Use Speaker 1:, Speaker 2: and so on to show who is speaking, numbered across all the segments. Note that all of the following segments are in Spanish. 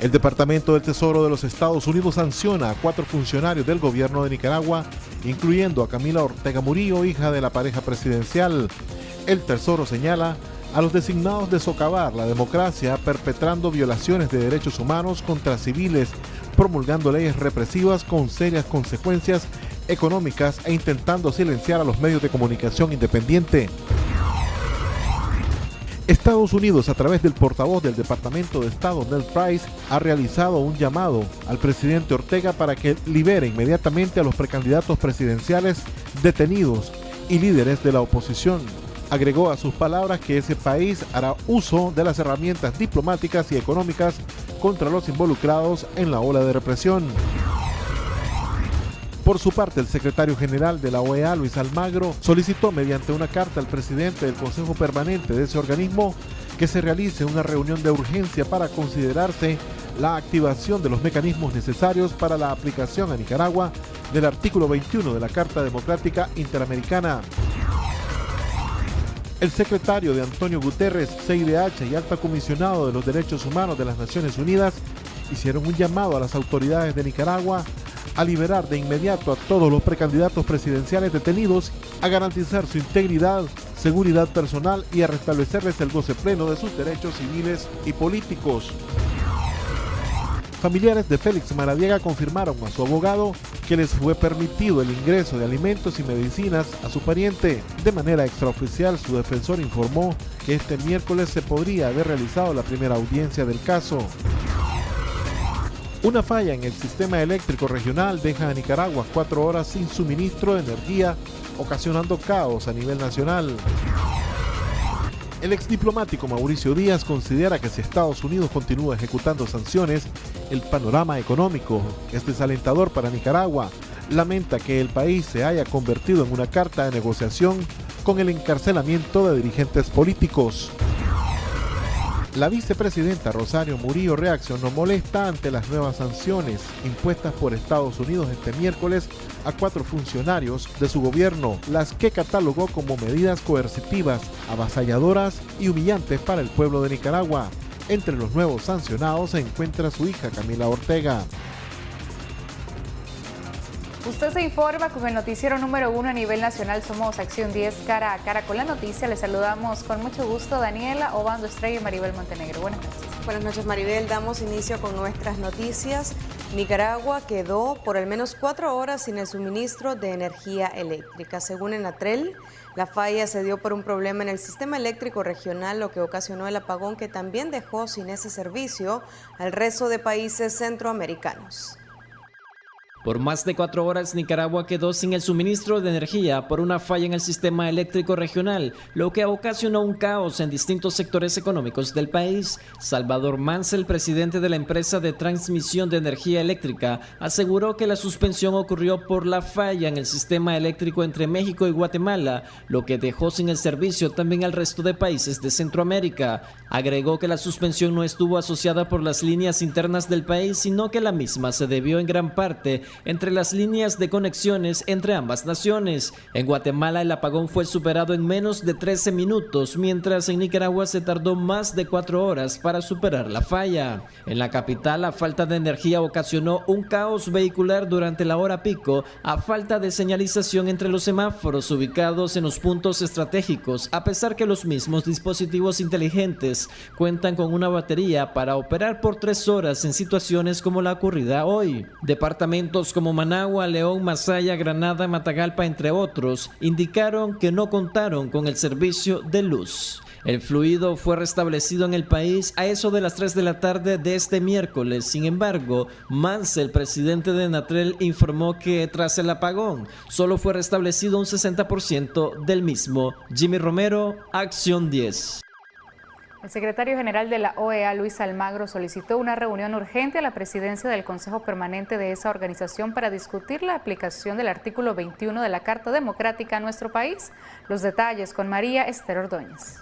Speaker 1: El Departamento del Tesoro de los Estados Unidos sanciona a 4 funcionarios del gobierno de Nicaragua, incluyendo a Camila Ortega Murillo, hija de la pareja presidencial. El Tesoro señala a los designados de socavar la democracia, perpetrando violaciones de derechos humanos contra civiles, promulgando leyes represivas con serias consecuencias económicas e intentando silenciar a los medios de comunicación independientes. Estados Unidos, a través del portavoz del Departamento de Estado, Ned Price, ha realizado un llamado al presidente Ortega para que libere inmediatamente a los precandidatos presidenciales detenidos y líderes de la oposición. Agregó a sus palabras que ese país hará uso de las herramientas diplomáticas y económicas contra los involucrados en la ola de represión. Por su parte, el secretario general de la OEA, Luis Almagro, solicitó mediante una carta al presidente del Consejo Permanente de ese organismo que se realice una reunión de urgencia para considerarse la activación de los mecanismos necesarios para la aplicación a Nicaragua del artículo 21 de la Carta Democrática Interamericana. El secretario de Antonio Guterres, CIDH y alto comisionado de los Derechos Humanos de las Naciones Unidas hicieron un llamado a las autoridades de Nicaragua a liberar de inmediato a todos los precandidatos presidenciales detenidos, a garantizar su integridad, seguridad personal y a restablecerles el goce pleno de sus derechos civiles y políticos. Familiares de Félix Maradiaga confirmaron a su abogado que les fue permitido el ingreso de alimentos y medicinas a su pariente. De manera extraoficial, su defensor informó que este miércoles se podría haber realizado la primera audiencia del caso. Una falla en el sistema eléctrico regional deja a Nicaragua 4 horas sin suministro de energía, ocasionando caos a nivel nacional. El exdiplomático Mauricio Díaz considera que si Estados Unidos continúa ejecutando sanciones, el panorama económico es desalentador para Nicaragua. Lamenta que el país se haya convertido en una carta de negociación con el encarcelamiento de dirigentes políticos. La vicepresidenta Rosario Murillo reaccionó molesta ante las nuevas sanciones impuestas por Estados Unidos este miércoles a 4 funcionarios de su gobierno, las que catalogó como medidas coercitivas, avasalladoras y humillantes para el pueblo de Nicaragua. Entre los nuevos sancionados se encuentra su hija Camila Ortega.
Speaker 2: Usted se informa con el noticiero número 1 a nivel nacional. Somos Acción 10 cara a cara con la noticia. Les saludamos con mucho gusto Daniela, Obando Estrella y Maribel Montenegro. Buenas noches.
Speaker 3: Buenas noches, Maribel. Damos inicio con nuestras noticias. Nicaragua quedó por al menos 4 horas sin el suministro de energía eléctrica. Según Enatrel, la falla se dio por un problema en el sistema eléctrico regional, lo que ocasionó el apagón que también dejó sin ese servicio al resto de países centroamericanos.
Speaker 4: Por más de 4 horas, Nicaragua quedó sin el suministro de energía por una falla en el sistema eléctrico regional, lo que ocasionó un caos en distintos sectores económicos del país. Salvador Mansell, presidente de la empresa de transmisión de energía eléctrica, aseguró que la suspensión ocurrió por la falla en el sistema eléctrico entre México y Guatemala, lo que dejó sin el servicio también al resto de países de Centroamérica. Agregó que la suspensión no estuvo asociada por las líneas internas del país, sino que la misma se debió en gran parte entre las líneas de conexiones entre ambas naciones. En Guatemala el apagón fue superado en menos de 13 minutos, mientras en Nicaragua se tardó más de 4 horas para superar la falla. En la capital, la falta de energía ocasionó un caos vehicular durante la hora pico, a falta de señalización entre los semáforos ubicados en los puntos estratégicos, a pesar que los mismos dispositivos inteligentes cuentan con una batería para operar por 3 horas en situaciones como la ocurrida hoy. Departamentos como Managua, León, Masaya, Granada, Matagalpa, entre otros, indicaron que no contaron con el servicio de luz. El fluido fue restablecido en el país a eso de las 3 de la tarde de este miércoles. Sin embargo, Mansell, presidente de Enatrel, informó que tras el apagón solo fue restablecido un 60% del mismo. Jimmy Romero, Acción 10.
Speaker 2: El secretario general de la OEA, Luis Almagro, solicitó una reunión urgente a la presidencia del Consejo Permanente de esa organización para discutir la aplicación del artículo 21 de la Carta Democrática a nuestro país. Los detalles con María Esther Ordóñez.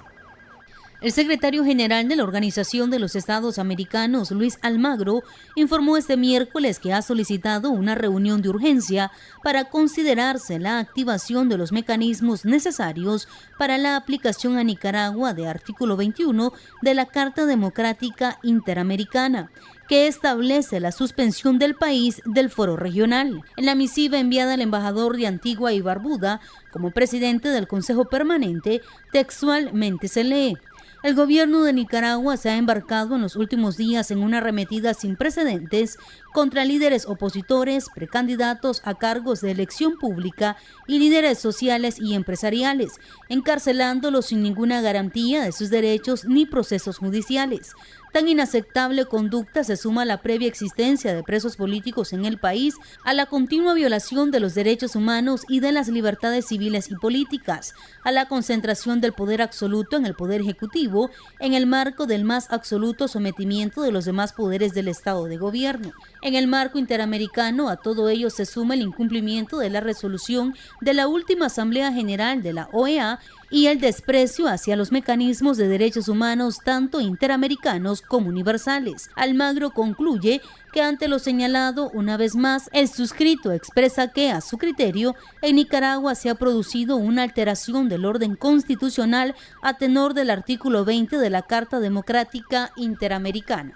Speaker 5: El secretario general de la Organización de los Estados Americanos, Luis Almagro, informó este miércoles que ha solicitado una reunión de urgencia para considerarse la activación de los mecanismos necesarios para la aplicación a Nicaragua de artículo 21 de la Carta Democrática Interamericana, que establece la suspensión del país del foro regional. En la misiva enviada al embajador de Antigua y Barbuda como presidente del Consejo Permanente, textualmente se lee: el gobierno de Nicaragua se ha embarcado en los últimos días en una arremetida sin precedentes contra líderes opositores, precandidatos a cargos de elección pública y líderes sociales y empresariales, encarcelándolos sin ninguna garantía de sus derechos ni procesos judiciales. Tan inaceptable conducta se suma a la previa existencia de presos políticos en el país, a la continua violación de los derechos humanos y de las libertades civiles y políticas, a la concentración del poder absoluto en el poder ejecutivo en el marco del más absoluto sometimiento de los demás poderes del Estado de gobierno. En el marco interamericano, a todo ello se suma el incumplimiento de la resolución de la última Asamblea General de la OEA y el desprecio hacia los mecanismos de derechos humanos tanto interamericanos como universales. Almagro concluye que ante lo señalado, una vez más, el suscrito expresa que, a su criterio, en Nicaragua se ha producido una alteración del orden constitucional a tenor del artículo 20 de la Carta Democrática Interamericana.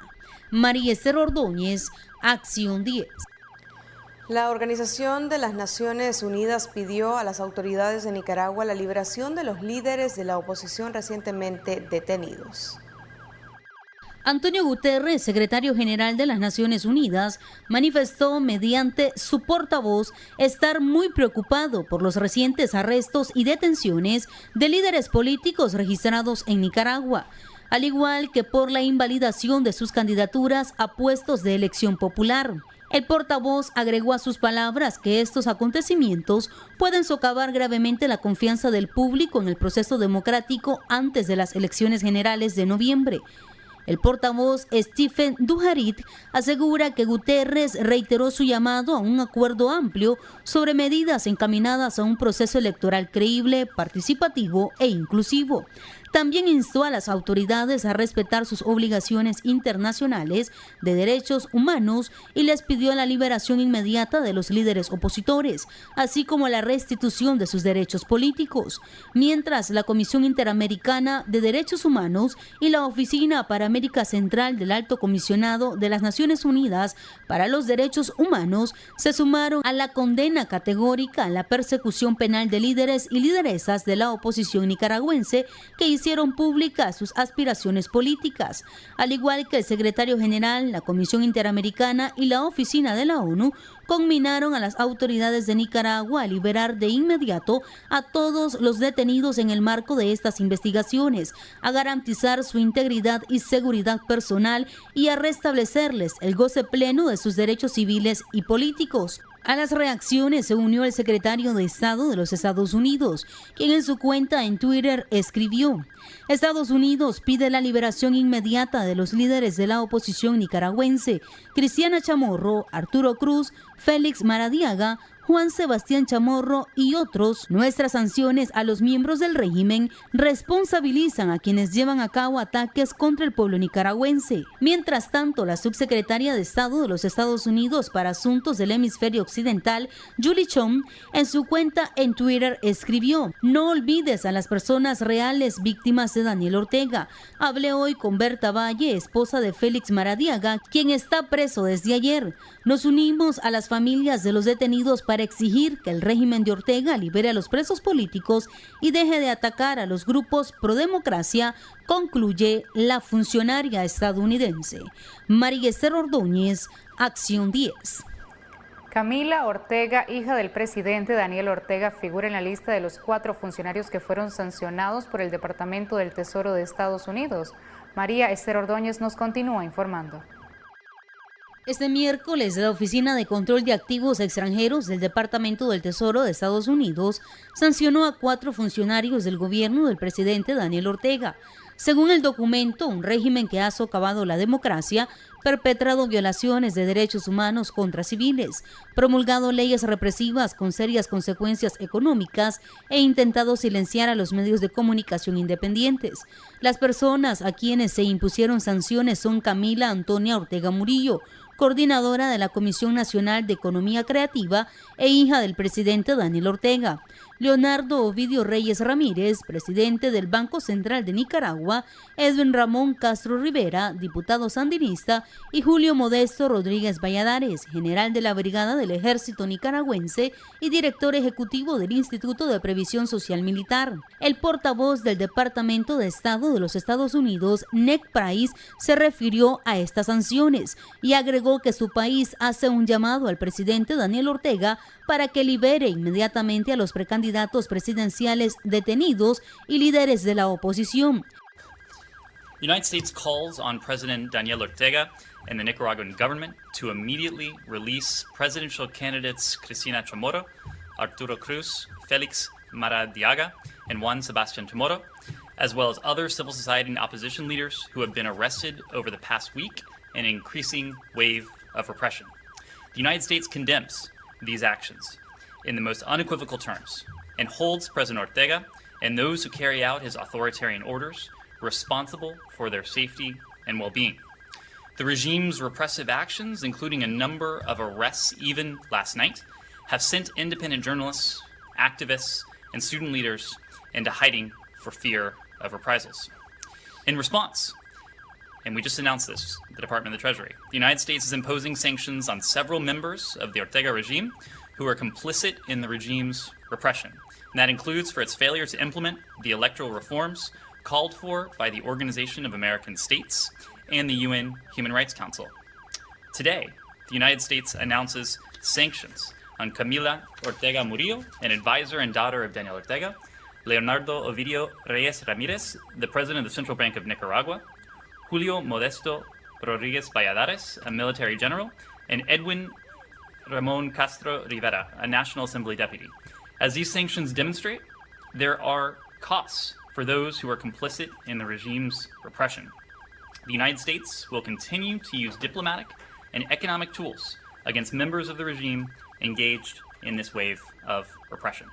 Speaker 5: María Esther Ordóñez, Acción 10.
Speaker 3: La Organización de las Naciones Unidas pidió a las autoridades de Nicaragua la liberación de los líderes de la oposición recientemente detenidos.
Speaker 5: Antonio Guterres, secretario general de las Naciones Unidas, manifestó mediante su portavoz estar muy preocupado por los recientes arrestos y detenciones de líderes políticos registrados en Nicaragua, al igual que por la invalidación de sus candidaturas a puestos de elección popular. El portavoz agregó a sus palabras que estos acontecimientos pueden socavar gravemente la confianza del público en el proceso democrático antes de las elecciones generales de noviembre. El portavoz Stephen Dujarric asegura que Guterres reiteró su llamado a un acuerdo amplio sobre medidas encaminadas a un proceso electoral creíble, participativo e inclusivo. También instó a las autoridades a respetar sus obligaciones internacionales de derechos humanos y les pidió la liberación inmediata de los líderes opositores, así como la restitución de sus derechos políticos. Mientras la Comisión Interamericana de Derechos Humanos y la Oficina para América Central del Alto Comisionado de las Naciones Unidas para los Derechos Humanos se sumaron a la condena categórica a la persecución penal de líderes y lideresas de la oposición nicaragüense que hicieron públicas sus aspiraciones políticas, al igual que el secretario general, la Comisión Interamericana y la Oficina de la ONU, conminaron a las autoridades de Nicaragua a liberar de inmediato a todos los detenidos en el marco de estas investigaciones, a garantizar su integridad y seguridad personal y a restablecerles el goce pleno de sus derechos civiles y políticos. A las reacciones se unió el secretario de Estado de los Estados Unidos, quien en su cuenta en Twitter escribió: Estados Unidos pide la liberación inmediata de los líderes de la oposición nicaragüense, Cristiana Chamorro, Arturo Cruz, Félix Maradiaga, Juan Sebastián Chamorro y otros. Nuestras sanciones a los miembros del régimen responsabilizan a quienes llevan a cabo ataques contra el pueblo nicaragüense. Mientras tanto, la subsecretaria de Estado de los Estados Unidos para Asuntos del Hemisferio Occidental, Julie Chong, en su cuenta en Twitter escribió: no olvides a las personas reales víctimas de Daniel Ortega. Hablé hoy con Berta Valle, esposa de Félix Maradiaga, quien está preso desde ayer. Nos unimos a las familias de los detenidos para exigir que el régimen de Ortega libere a los presos políticos y deje de atacar a los grupos pro democracia, concluye la funcionaria estadounidense. María Esther Ordóñez, Acción 10.
Speaker 2: Camila Ortega, hija del presidente Daniel Ortega, figura en la lista de los 4 funcionarios que fueron sancionados por el Departamento del Tesoro de Estados Unidos. María Esther Ordóñez nos continúa informando.
Speaker 5: Este miércoles, la Oficina de Control de Activos Extranjeros del Departamento del Tesoro de Estados Unidos sancionó a 4 funcionarios del gobierno del presidente Daniel Ortega. Según el documento, un régimen que ha socavado la democracia, perpetrado violaciones de derechos humanos contra civiles, promulgado leyes represivas con serias consecuencias económicas e intentado silenciar a los medios de comunicación independientes. Las personas a quienes se impusieron sanciones son Camila Antonia Ortega Murillo, coordinadora de la Comisión Nacional de Economía Creativa e hija del presidente Daniel Ortega; Leonardo Ovidio Reyes Ramírez, presidente del Banco Central de Nicaragua; Edwin Ramón Castro Rivera, diputado sandinista; y Julio Modesto Rodríguez Valladares, general de la Brigada del Ejército Nicaragüense y director ejecutivo del Instituto de Previsión Social Militar. El portavoz del Departamento de Estado de los Estados Unidos, Ned Price, se refirió a estas sanciones y agregó que su país hace un llamado al presidente Daniel Ortega para que libere inmediatamente a los precandidatos presidenciales detenidos y líderes de la oposición.
Speaker 6: The United States calls on President Daniel Ortega and the Nicaraguan government to immediately release presidential candidates Cristina Chamorro, Arturo Cruz, Felix Maradiaga, and Juan Sebastian Chamorro, as well as other civil society and opposition leaders who have been arrested over the past week in an increasing wave of repression. The United States condemns these actions in the most unequivocal terms and holds President Ortega and those who carry out his authoritarian orders responsible for their safety and well-being. The regime's repressive actions, including a number of arrests even last night, have sent independent journalists, activists, and student leaders into hiding for fear of reprisals. In response, and we just announced this, the Department of the Treasury, the United States is imposing sanctions on several members of the Ortega regime who are complicit in the regime's repression. And that includes for its failure to implement the electoral reforms called for by the Organization of American States and the UN Human Rights Council. Today, the United States announces sanctions on Camila Ortega Murillo, an advisor and daughter of Daniel Ortega, Leonardo Ovidio Reyes Ramírez, the president of the Central Bank of Nicaragua, Julio Modesto Rodríguez Valladares, a military general, and Edwin Ramón Castro Rivera, a National Assembly deputy. As these sanctions demonstrate, there are costs for those who are complicit in the regime's repression. The United States will continue to use diplomatic and economic tools against members of the regime engaged in this wave of repression.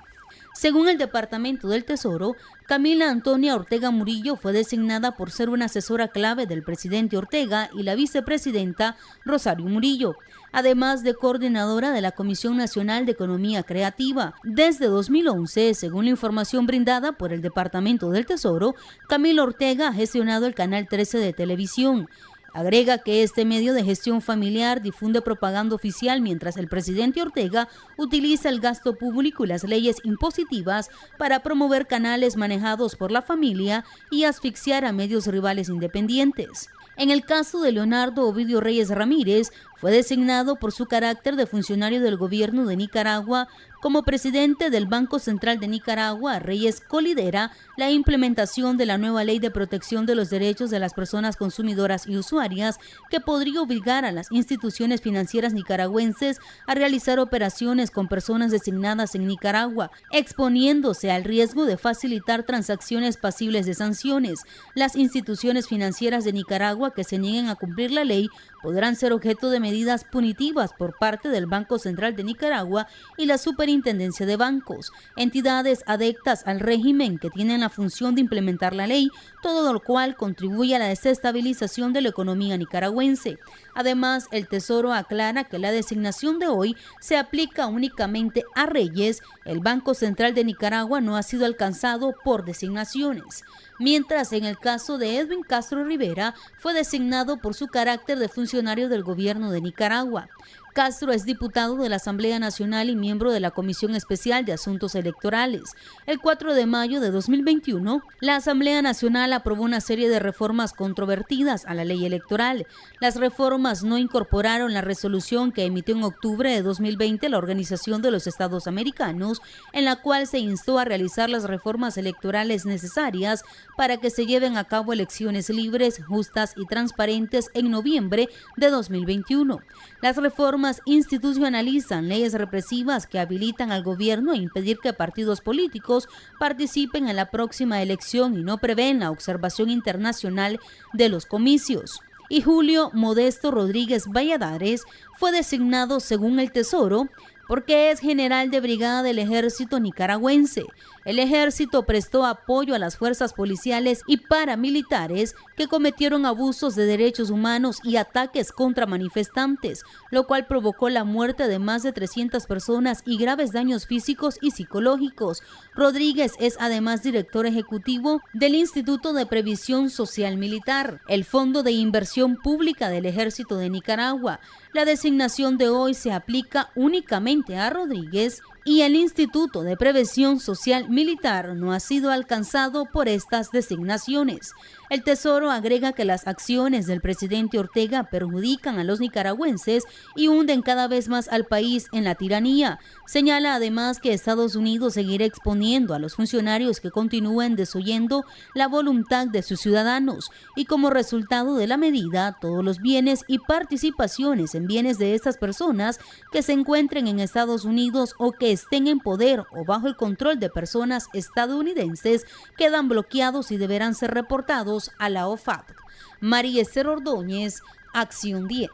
Speaker 5: Según el Departamento del Tesoro, Camila Antonia Ortega Murillo fue designada por ser una asesora clave del presidente Ortega y la vicepresidenta Rosario Murillo, además de coordinadora de la Comisión Nacional de Economía Creativa. Desde 2011, según la información brindada por el Departamento del Tesoro, Camila Ortega ha gestionado el Canal 13 de televisión. Agrega que este medio de gestión familiar difunde propaganda oficial mientras el presidente Ortega utiliza el gasto público y las leyes impositivas para promover canales manejados por la familia y asfixiar a medios rivales independientes. En el caso de Leonardo Ovidio Reyes Ramírez, fue designado por su carácter de funcionario del gobierno de Nicaragua como presidente del Banco Central de Nicaragua. Reyes colidera la implementación de la nueva Ley de Protección de los Derechos de las Personas Consumidoras y Usuarias, que podría obligar a las instituciones financieras nicaragüenses a realizar operaciones con personas designadas en Nicaragua, exponiéndose al riesgo de facilitar transacciones pasibles de sanciones. Las instituciones financieras de Nicaragua que se nieguen a cumplir la ley podrán ser objeto de medidas punitivas por parte del Banco Central de Nicaragua y la Superintendencia de Bancos, entidades adeptas al régimen que tienen la función de implementar la ley, todo lo cual contribuye a la desestabilización de la economía nicaragüense. Además, el Tesoro aclara que la designación de hoy se aplica únicamente a Reyes. El Banco Central de Nicaragua no ha sido alcanzado por designaciones. Mientras en el caso de Edwin Castro Rivera fue designado por su carácter de funcionario del gobierno de Nicaragua. Castro es diputado de la Asamblea Nacional y miembro de la Comisión Especial de Asuntos Electorales. El 4 de mayo de 2021, la Asamblea Nacional aprobó una serie de reformas controvertidas a la ley electoral. Las reformas no incorporaron la resolución que emitió en octubre de 2020 la Organización de los Estados Americanos, en la cual se instó a realizar las reformas electorales necesarias para que se lleven a cabo elecciones libres, justas y transparentes en noviembre de 2021. Las reformas institucionalizan leyes represivas que habilitan al gobierno a impedir que partidos políticos participen en la próxima elección y no prevén la observación internacional de los comicios. Y Julio Modesto Rodríguez Valladares fue designado según el Tesoro porque es general de brigada del ejército nicaragüense. El ejército prestó apoyo a las fuerzas policiales y paramilitares que cometieron abusos de derechos humanos y ataques contra manifestantes, lo cual provocó la muerte de más de 300 personas y graves daños físicos y psicológicos. Rodríguez es además director ejecutivo del Instituto de Previsión Social Militar, el Fondo de Inversión Pública del Ejército de Nicaragua. La designación de hoy se aplica únicamente a Rodríguez y el Instituto de Previsión Social Militar no ha sido alcanzado por estas designaciones. El Tesoro agrega que las acciones del presidente Ortega perjudican a los nicaragüenses y hunden cada vez más al país en la tiranía. Señala además que Estados Unidos seguirá exponiendo a los funcionarios que continúen desoyendo la voluntad de sus ciudadanos y como resultado de la medida, todos los bienes y participaciones en bienes de estas personas que se encuentren en Estados Unidos o que estén en poder o bajo el control de personas estadounidenses quedan bloqueados y deberán ser reportados a la OFAC. María Esther Ordóñez, Acción 10.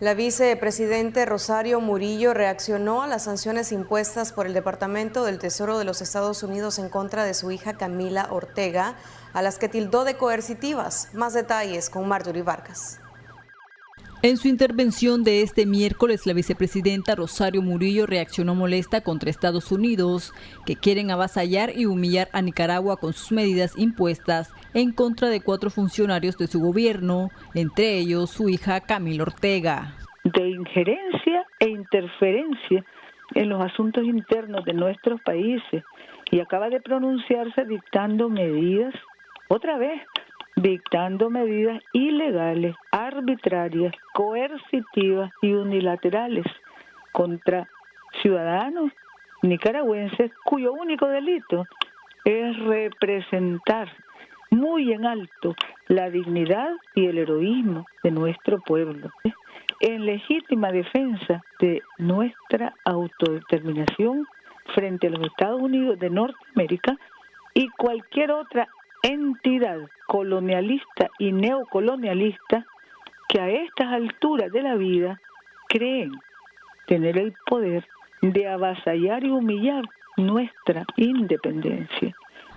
Speaker 3: La vicepresidente Rosario Murillo reaccionó a las sanciones impuestas por el Departamento del Tesoro de los Estados Unidos en contra de su hija Camila Ortega, a las que tildó de coercitivas. Más detalles con Marjorie Vargas.
Speaker 7: En su intervención de este miércoles, la vicepresidenta Rosario Murillo reaccionó molesta contra Estados Unidos, que quieren avasallar y humillar a Nicaragua con sus medidas impuestas en contra de 4 funcionarios de su gobierno, entre ellos su hija Camila Ortega.
Speaker 8: De injerencia e interferencia en los asuntos internos de nuestros países, y acaba de pronunciarse dictando medidas, otra vez, dictando medidas ilegales, arbitrarias, coercitivas y unilaterales contra ciudadanos nicaragüenses cuyo único delito es representar muy en alto la dignidad y el heroísmo de nuestro pueblo, en legítima defensa de nuestra autodeterminación frente a los Estados Unidos de Norteamérica y cualquier otra entidad colonialista y neocolonialista que a estas alturas de la vida creen tener el poder de avasallar y humillar nuestra independencia.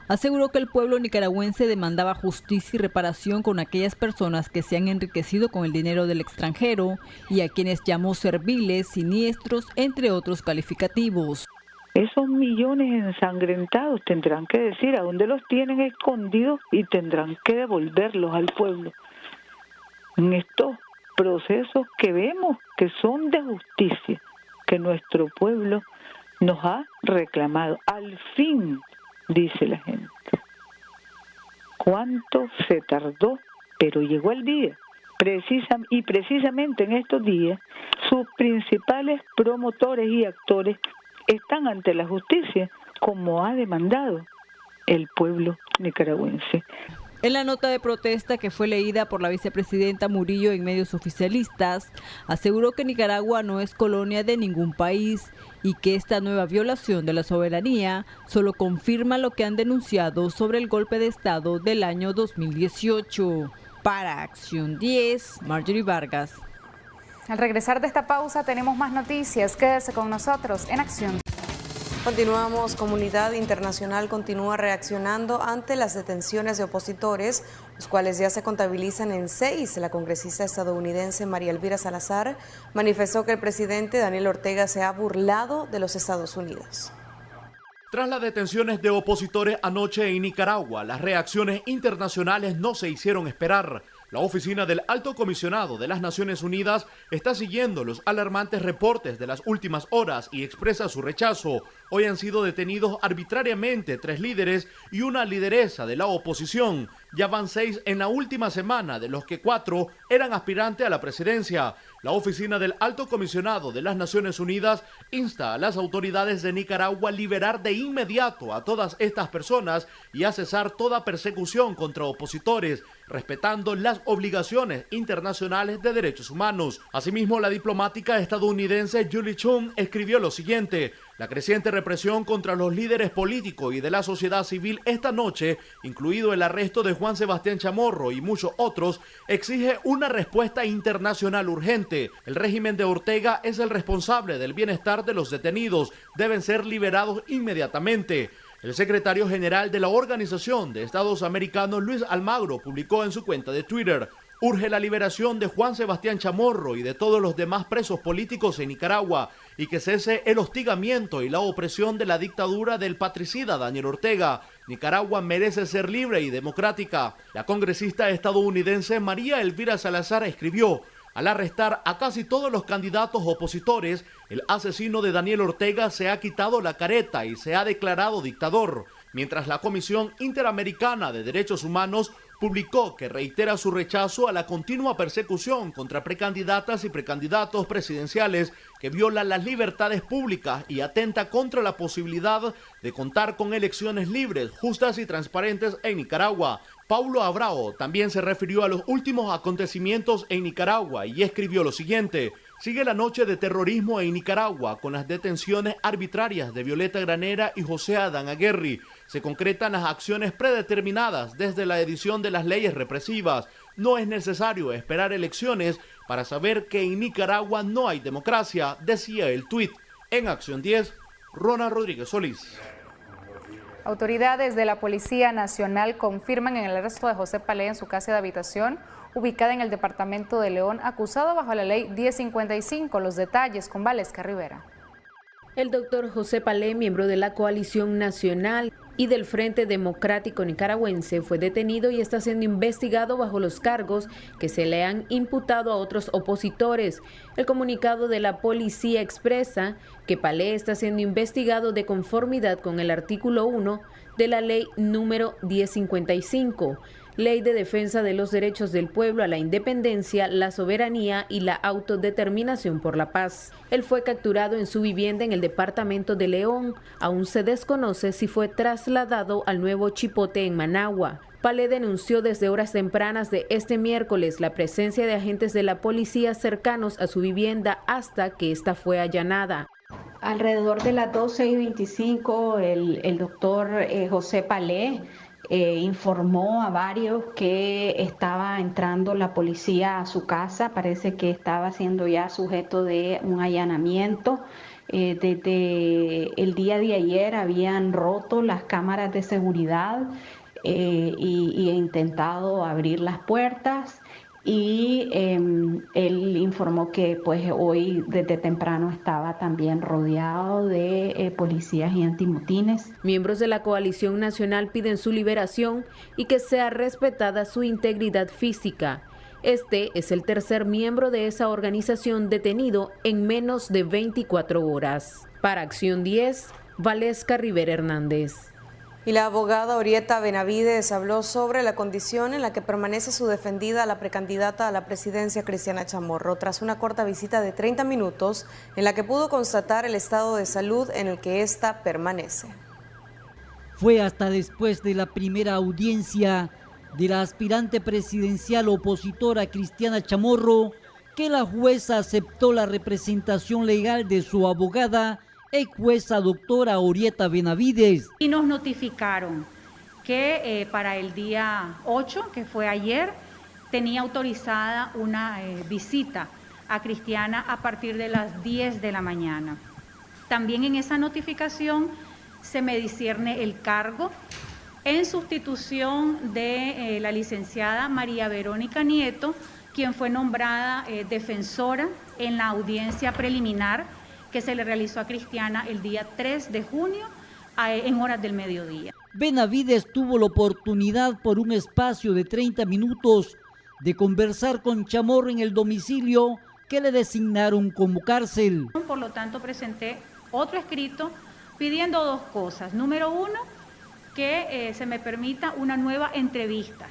Speaker 7: Aseguró que el pueblo nicaragüense demandaba justicia y reparación con aquellas personas que se han enriquecido con el dinero del extranjero y a quienes llamó serviles, siniestros, entre otros calificativos.
Speaker 8: Esos millones ensangrentados tendrán que decir a dónde los tienen escondidos y tendrán que devolverlos al pueblo. En estos procesos que vemos que son de justicia, que nuestro pueblo nos ha reclamado. Al fin, dice la gente. ¿Cuánto se tardó? Pero llegó el día. Precisamente en estos días, sus principales promotores y actores están ante la justicia, como ha demandado el pueblo nicaragüense.
Speaker 7: En la nota de protesta que fue leída por la vicepresidenta Murillo en medios oficialistas, aseguró que Nicaragua no es colonia de ningún país y que esta nueva violación de la soberanía solo confirma lo que han denunciado sobre el golpe de Estado del año 2018. Para Acción 10, Marjorie Vargas.
Speaker 2: Al regresar de esta pausa tenemos más noticias. Quédese con nosotros en Acción.
Speaker 3: Continuamos. Comunidad internacional continúa reaccionando ante las detenciones de opositores, los cuales ya se contabilizan en 6. La congresista estadounidense María Elvira Salazar manifestó que el presidente Daniel Ortega se ha burlado de los Estados Unidos.
Speaker 9: Tras las detenciones de opositores anoche en Nicaragua, las reacciones internacionales no se hicieron esperar. La oficina del Alto Comisionado de las Naciones Unidas está siguiendo los alarmantes reportes de las últimas horas y expresa su rechazo. Hoy han sido detenidos arbitrariamente 3 líderes y una lideresa de la oposición. Ya van 6 en la última semana, de los que 4 eran aspirantes a la presidencia. La oficina del Alto Comisionado de las Naciones Unidas insta a las autoridades de Nicaragua a liberar de inmediato a todas estas personas y a cesar toda persecución contra opositores, respetando las obligaciones internacionales de derechos humanos. Asimismo, la diplomática estadounidense Julie Chung escribió lo siguiente: la creciente represión contra los líderes políticos y de la sociedad civil esta noche, incluido el arresto de Juan Sebastián Chamorro y muchos otros, exige una respuesta internacional urgente. El régimen de Ortega es el responsable del bienestar de los detenidos. Deben ser liberados inmediatamente. El secretario general de la Organización de Estados Americanos, Luis Almagro, publicó en su cuenta de Twitter: urge la liberación de Juan Sebastián Chamorro y de todos los demás presos políticos en Nicaragua y que cese el hostigamiento y la opresión de la dictadura del patricida Daniel Ortega. Nicaragua merece ser libre y democrática. La congresista estadounidense María Elvira Salazar escribió: al arrestar a casi todos los candidatos opositores, el asesino de Daniel Ortega se ha quitado la careta y se ha declarado dictador, mientras la Comisión Interamericana de Derechos Humanos publicó que reitera su rechazo a la continua persecución contra precandidatas y precandidatos presidenciales que viola las libertades públicas y atenta contra la posibilidad de contar con elecciones libres, justas y transparentes en Nicaragua. Paulo Abrao también se refirió a los últimos acontecimientos en Nicaragua y escribió lo siguiente: sigue la noche de terrorismo en Nicaragua con las detenciones arbitrarias de Violeta Granera y José Adán Aguerri. Se concretan las acciones predeterminadas desde la edición de las leyes represivas. No es necesario esperar elecciones para saber que en Nicaragua no hay democracia, decía el tuit. En Acción 10, Ronald Rodríguez Solís.
Speaker 2: Autoridades de la Policía Nacional confirman el arresto de José Palé en su casa de habitación, ubicada en el departamento de León, acusado bajo la ley 1055. Los detalles con Valesca Rivera.
Speaker 10: El doctor José Palé, miembro de la Coalición Nacional y del Frente Democrático Nicaragüense, fue detenido y está siendo investigado bajo los cargos que se le han imputado a otros opositores. El comunicado de la policía expresa que Palé está siendo investigado de conformidad con el artículo 1 de la ley número 1055, Ley de Defensa de los Derechos del Pueblo a la Independencia, la Soberanía y la Autodeterminación por la Paz. Él fue capturado en su vivienda en el departamento de León. Aún se desconoce si fue trasladado al nuevo Chipote en Managua. Palé denunció desde horas tempranas de este miércoles la presencia de agentes de la policía cercanos a su vivienda hasta que esta fue allanada.
Speaker 11: Alrededor de las 12:25, el doctor José Palé informó a varios que estaba entrando la policía a su casa. Parece que estaba siendo ya sujeto de un allanamiento. Desde el día de ayer habían roto las cámaras de seguridad y intentado abrir las puertas. Y él informó que pues hoy desde temprano estaba también rodeado de policías y antimotines.
Speaker 10: Miembros de la Coalición Nacional piden su liberación y que sea respetada su integridad física. Este es el tercer miembro de esa organización detenido en menos de 24 horas. Para Acción 10, Valesca Rivera Hernández.
Speaker 3: Y la abogada Orieta Benavides habló sobre la condición en la que permanece su defendida, la precandidata a la presidencia Cristiana Chamorro, tras una corta visita de 30 minutos en la que pudo constatar el estado de salud en el que ésta permanece.
Speaker 12: Fue hasta después de la primera audiencia de la aspirante presidencial opositora Cristiana Chamorro que la jueza aceptó la representación legal de su abogada, ex jueza doctora Orieta Benavides.
Speaker 13: Y nos notificaron que para el día 8, que fue ayer, tenía autorizada una visita a Cristiana a partir de las 10 de la mañana. También en esa notificación se me discierne el cargo en sustitución de la licenciada María Verónica Nieto, quien fue nombrada defensora en la audiencia preliminar que se le realizó a Cristiana el día 3 de junio en horas del mediodía.
Speaker 12: Benavides tuvo la oportunidad por un espacio de 30 minutos de conversar con Chamorro en el domicilio que le designaron como cárcel.
Speaker 13: Por lo tanto, presenté otro escrito pidiendo dos cosas. Número uno, que se me permita una nueva entrevista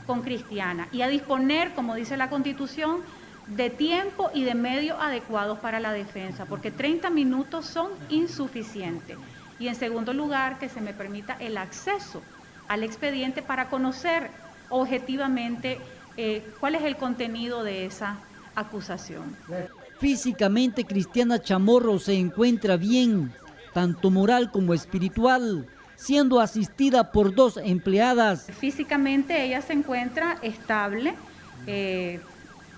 Speaker 13: con Cristiana y a disponer, como dice la Constitución, de tiempo y de medios adecuados para la defensa, porque 30 minutos son insuficientes. Y en segundo lugar, que se me permita el acceso al expediente para conocer objetivamente cuál es el contenido de esa acusación.
Speaker 12: Físicamente, Cristiana Chamorro se encuentra bien, tanto moral como espiritual, siendo asistida por 2 empleadas.
Speaker 13: Físicamente ella se encuentra estable,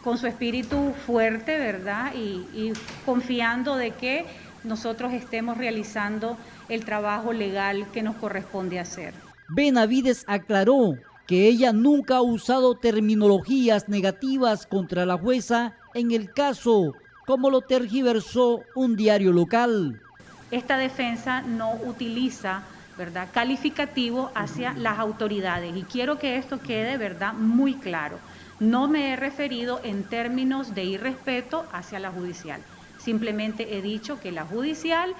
Speaker 13: con su espíritu fuerte, ¿verdad? Y confiando de que nosotros estemos realizando el trabajo legal que nos corresponde hacer.
Speaker 12: Benavides aclaró que ella nunca ha usado terminologías negativas contra la jueza en el caso, como lo tergiversó un diario local.
Speaker 13: Esta defensa no utiliza, ¿verdad?, calificativo hacia las autoridades y quiero que esto quede, ¿verdad?, muy claro. No me he referido en términos de irrespeto hacia la judicial. Simplemente he dicho que la judicial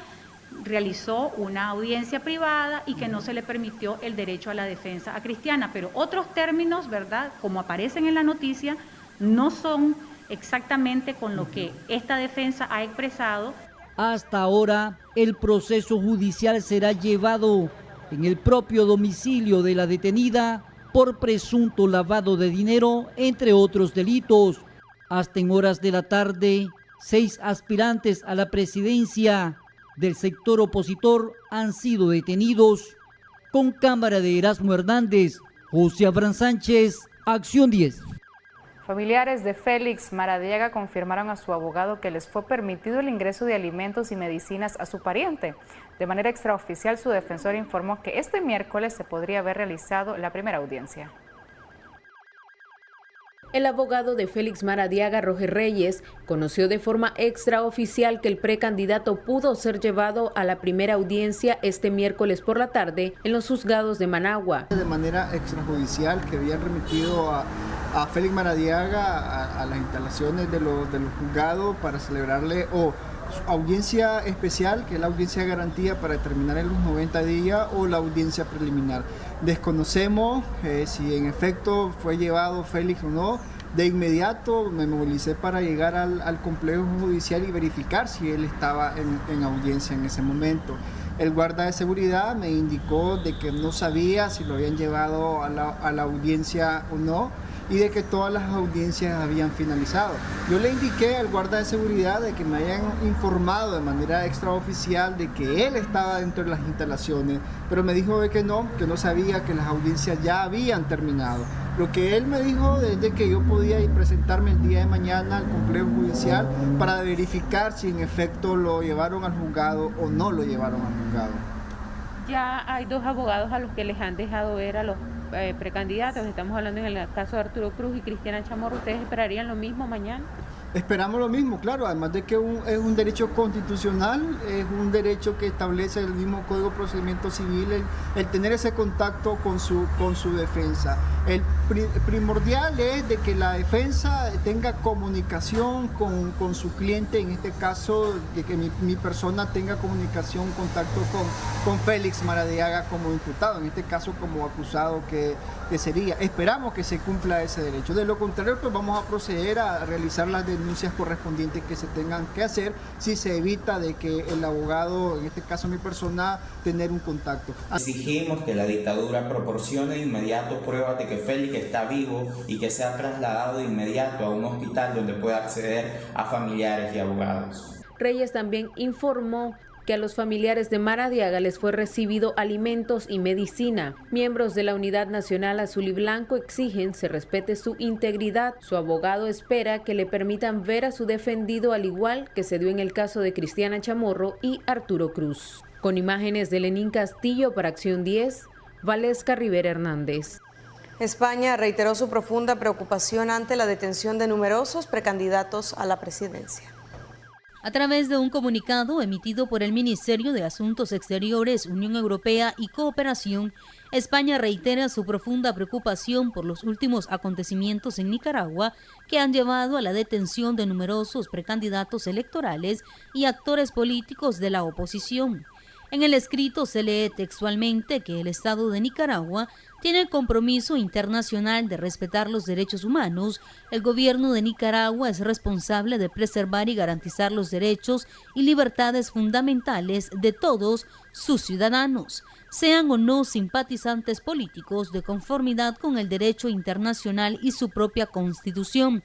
Speaker 13: realizó una audiencia privada y que no se le permitió el derecho a la defensa a Cristiana. Pero otros términos, ¿verdad?, como aparecen en la noticia, no son exactamente con lo que esta defensa ha expresado.
Speaker 12: Hasta ahora, el proceso judicial será llevado en el propio domicilio de la detenida por presunto lavado de dinero, entre otros delitos. Hasta en horas de la tarde, 6 aspirantes a la presidencia del sector opositor han sido detenidos. Con cámara de Erasmo Hernández, José Abraham Sánchez, Acción 10.
Speaker 2: Familiares de Félix Maradiaga confirmaron a su abogado que les fue permitido el ingreso de alimentos y medicinas a su pariente. De manera extraoficial, su defensor informó que este miércoles se podría haber realizado la primera audiencia.
Speaker 10: El abogado de Félix Maradiaga, Roger Reyes, conoció de forma extraoficial que el precandidato pudo ser llevado a la primera audiencia este miércoles por la tarde en los juzgados de Managua.
Speaker 14: De manera extrajudicial, que habían remitido a Félix Maradiaga a las instalaciones de los juzgados para celebrarle audiencia especial, que es la audiencia de garantía para determinar en los 90 días, o la audiencia preliminar. Desconocemos si en efecto fue llevado Félix o no. De inmediato me movilicé para llegar al complejo judicial y verificar si él estaba en audiencia en ese momento. El guarda de seguridad me indicó de que no sabía si lo habían llevado a la audiencia o no, y de que todas las audiencias habían finalizado. Yo le indiqué al guarda de seguridad de que me hayan informado de manera extraoficial de que él estaba dentro de las instalaciones, pero me dijo de que no sabía que las audiencias ya habían terminado. Lo que él me dijo es de que yo podía ir presentarme el día de mañana al complejo judicial para verificar si en efecto lo llevaron al juzgado o no lo llevaron al juzgado.
Speaker 10: Ya hay 2 abogados a los que les han dejado ver a los precandidatos. Estamos hablando en el caso de Arturo Cruz y Cristiana Chamorro. ¿Ustedes esperarían lo mismo mañana?
Speaker 14: Esperamos lo mismo, claro, además de que es un derecho constitucional, es un derecho que establece el mismo Código de Procedimiento Civil, el tener ese contacto con su defensa. El primordial es de que la defensa tenga comunicación con su cliente, en este caso, de que mi persona tenga comunicación, contacto con Félix Maradiaga como imputado, en este caso como acusado que sería. Esperamos que se cumpla ese derecho. De lo contrario, pues vamos a proceder a realizar las denuncias correspondientes que se tengan que hacer si se evita de que el abogado, en este caso mi persona, tener un contacto.
Speaker 15: Exigimos que la dictadura proporcione de inmediato pruebas de que Félix está vivo y que sea trasladado de inmediato a un hospital donde pueda acceder a familiares y abogados.
Speaker 10: Reyes también informó que a los familiares de Maradiaga les fue recibido alimentos y medicina. Miembros de la Unidad Nacional Azul y Blanco exigen se respete su integridad. Su abogado espera que le permitan ver a su defendido, al igual que se dio en el caso de Cristiana Chamorro y Arturo Cruz. Con imágenes de Lenín Castillo para Acción 10, Valesca Rivera Hernández.
Speaker 3: España reiteró su profunda preocupación ante la detención de numerosos precandidatos a la presidencia.
Speaker 5: A través de un comunicado emitido por el Ministerio de Asuntos Exteriores, Unión Europea y Cooperación, España reitera su profunda preocupación por los últimos acontecimientos en Nicaragua que han llevado a la detención de numerosos precandidatos electorales y actores políticos de la oposición. En el escrito se lee textualmente que el Estado de Nicaragua tiene el compromiso internacional de respetar los derechos humanos. El gobierno de Nicaragua es responsable de preservar y garantizar los derechos y libertades fundamentales de todos sus ciudadanos, sean o no simpatizantes políticos, de conformidad con el derecho internacional y su propia constitución.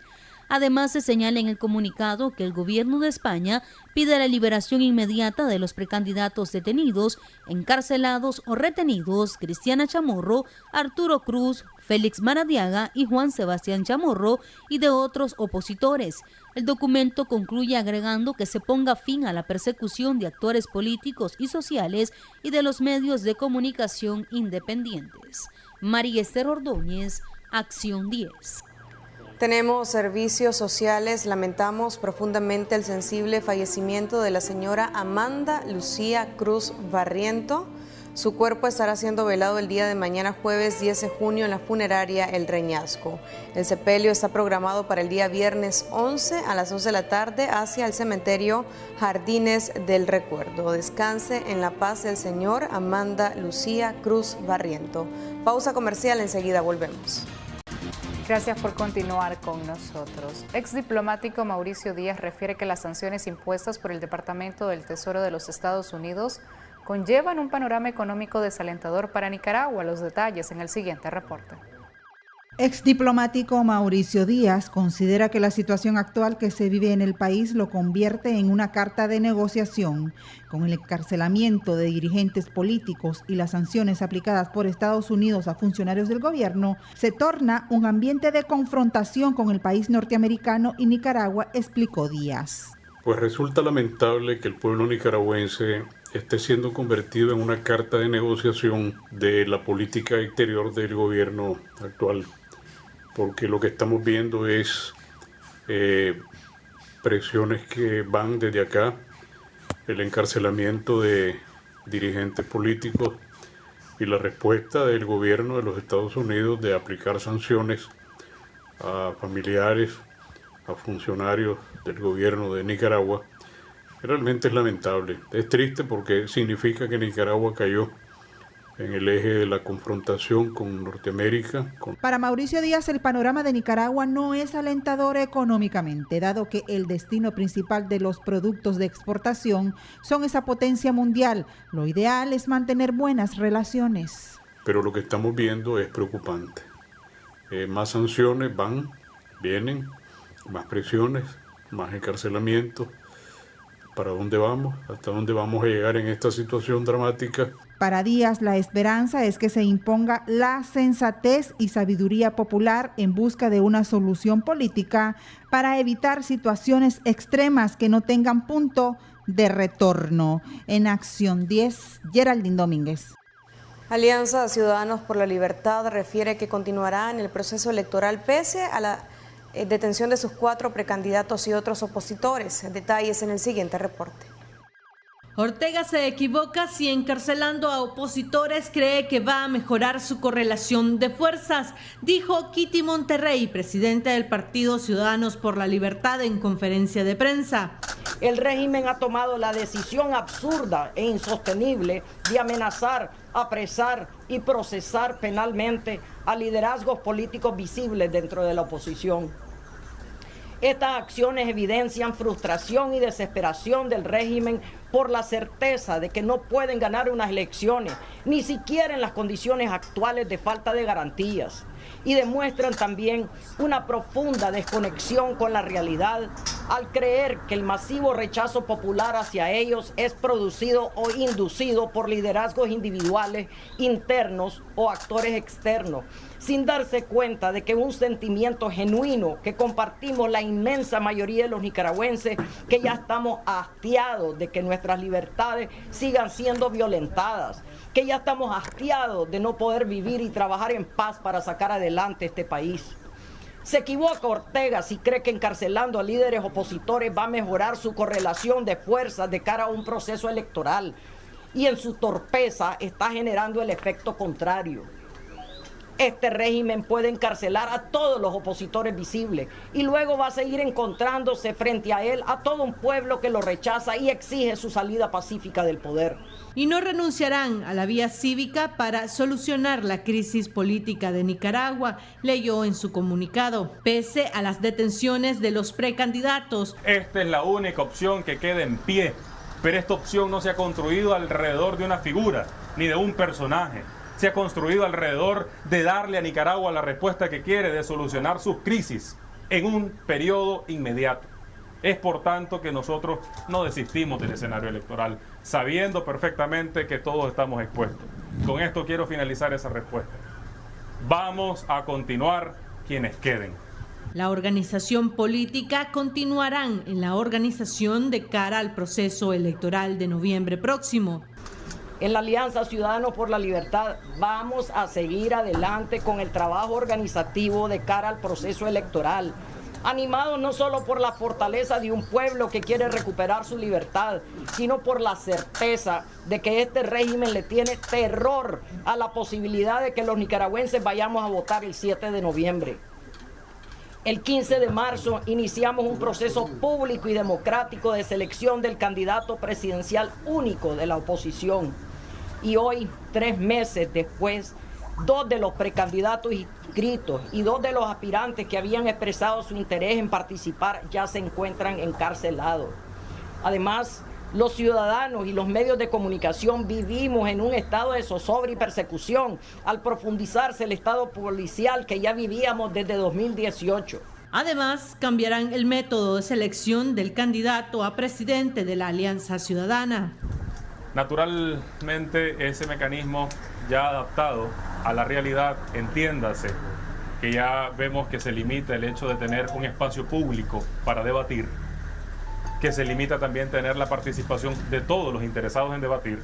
Speaker 5: Además, se señala en el comunicado que el gobierno de España pide la liberación inmediata de los precandidatos detenidos, encarcelados o retenidos Cristiana Chamorro, Arturo Cruz, Félix Maradiaga y Juan Sebastián Chamorro, y de otros opositores. El documento concluye agregando que se ponga fin a la persecución de actores políticos y sociales y de los medios de comunicación independientes. María Esther Ordóñez, Acción 10.
Speaker 3: Tenemos servicios sociales. Lamentamos profundamente el sensible fallecimiento de la señora Amanda Lucía Cruz Barriento. Su cuerpo estará siendo velado el día de mañana, jueves 10 de junio, en la funeraria El Reñasco. El sepelio está programado para el día viernes 11 a las 2 de la tarde hacia el cementerio Jardines del Recuerdo. Descanse en la paz del señor Amanda Lucía Cruz Barriento. Pausa comercial, enseguida volvemos.
Speaker 2: Gracias por continuar con nosotros. Exdiplomático Mauricio Díaz refiere que las sanciones impuestas por el Departamento del Tesoro de los Estados Unidos conllevan un panorama económico desalentador para Nicaragua. Los detalles en el siguiente reporte.
Speaker 16: Exdiplomático Mauricio Díaz considera que la situación actual que se vive en el país lo convierte en una carta de negociación. Con el encarcelamiento de dirigentes políticos y las sanciones aplicadas por Estados Unidos a funcionarios del gobierno, se torna un ambiente de confrontación con el país norteamericano y Nicaragua, explicó Díaz.
Speaker 17: Pues resulta lamentable que el pueblo nicaragüense esté siendo convertido en una carta de negociación de la política exterior del gobierno actual, porque lo que estamos viendo es presiones que van desde acá, el encarcelamiento de dirigentes políticos y la respuesta del gobierno de los Estados Unidos de aplicar sanciones a familiares, a funcionarios del gobierno de Nicaragua. Realmente es lamentable, es triste porque significa que Nicaragua cayó en el eje de la confrontación con Norteamérica.
Speaker 16: Para Mauricio Díaz, el panorama de Nicaragua no es alentador económicamente, dado que el destino principal de los productos de exportación son esa potencia mundial. Lo ideal es mantener buenas relaciones.
Speaker 17: Pero lo que estamos viendo es preocupante. Más sanciones vienen, más presiones, más encarcelamientos. ¿Para dónde vamos? ¿Hasta dónde vamos a llegar en esta situación dramática?
Speaker 16: Para Díaz, la esperanza es que se imponga la sensatez y sabiduría popular en busca de una solución política para evitar situaciones extremas que no tengan punto de retorno. En Acción 10, Geraldine Domínguez.
Speaker 3: Alianza Ciudadanos por la Libertad refiere que continuará en el proceso electoral pese a la detención de sus 4 precandidatos y otros opositores. Detalles en el siguiente reporte.
Speaker 18: Ortega se equivoca si encarcelando a opositores cree que va a mejorar su correlación de fuerzas, dijo Kitty Monterrey, presidenta del Partido Ciudadanos por la Libertad, en conferencia de prensa.
Speaker 19: El régimen ha tomado la decisión absurda e insostenible de amenazar, apresar y procesar penalmente a liderazgos políticos visibles dentro de la oposición. Estas acciones evidencian frustración y desesperación del régimen por la certeza de que no pueden ganar unas elecciones, ni siquiera en las condiciones actuales de falta de garantías. Y demuestran también una profunda desconexión con la realidad al creer que el masivo rechazo popular hacia ellos es producido o inducido por liderazgos individuales, internos o actores externos, sin darse cuenta de que un sentimiento genuino que compartimos la inmensa mayoría de los nicaragüenses, que ya estamos hastiados de que nuestras libertades sigan siendo violentadas, que ya estamos hastiados de no poder vivir y trabajar en paz para sacar adelante este país. Se equivoca Ortega si cree que encarcelando a líderes opositores va a mejorar su correlación de fuerzas de cara a un proceso electoral, y en su torpeza está generando el efecto contrario. este régimen puede encarcelar a todos los opositores visibles y luego va a seguir encontrándose frente a él a todo un pueblo que lo rechaza y exige su salida pacífica del poder.
Speaker 18: Y no renunciarán a la vía cívica para solucionar la crisis política de Nicaragua, leyó en su comunicado, pese a las detenciones de los precandidatos.
Speaker 20: Esta es la única opción que queda en pie, pero esta opción no se ha construido alrededor de una figura ni de un personaje. Se ha construido alrededor de darle a Nicaragua la respuesta que quiere, de solucionar sus crisis en un periodo inmediato. Es por tanto que nosotros no desistimos del escenario electoral, sabiendo perfectamente que todos estamos expuestos. Con esto quiero finalizar esa respuesta. Vamos a continuar quienes queden.
Speaker 18: La organización política continuarán en la organización de cara al proceso electoral de noviembre próximo.
Speaker 19: En la Alianza Ciudadanos por la Libertad vamos a seguir adelante con el trabajo organizativo de cara al proceso electoral, animados no solo por la fortaleza de un pueblo que quiere recuperar su libertad, sino por la certeza de que este régimen le tiene terror a la posibilidad de que los nicaragüenses vayamos a votar el 7 de noviembre. El 15 de marzo iniciamos un proceso público y democrático de selección del candidato presidencial único de la oposición. Y hoy, 3 meses después, 2 de los precandidatos inscritos y 2 de los aspirantes que habían expresado su interés en participar ya se encuentran encarcelados. Además, los ciudadanos y los medios de comunicación vivimos en un estado de zozobra y persecución al profundizarse el estado policial que ya vivíamos desde 2018.
Speaker 18: Además, cambiarán el método de selección del candidato a presidente de la Alianza Ciudadana.
Speaker 20: Naturalmente, ese mecanismo ya adaptado a la realidad, entiéndase, que ya vemos que se limita el hecho de tener un espacio público para debatir, que se limita también tener la participación de todos los interesados en debatir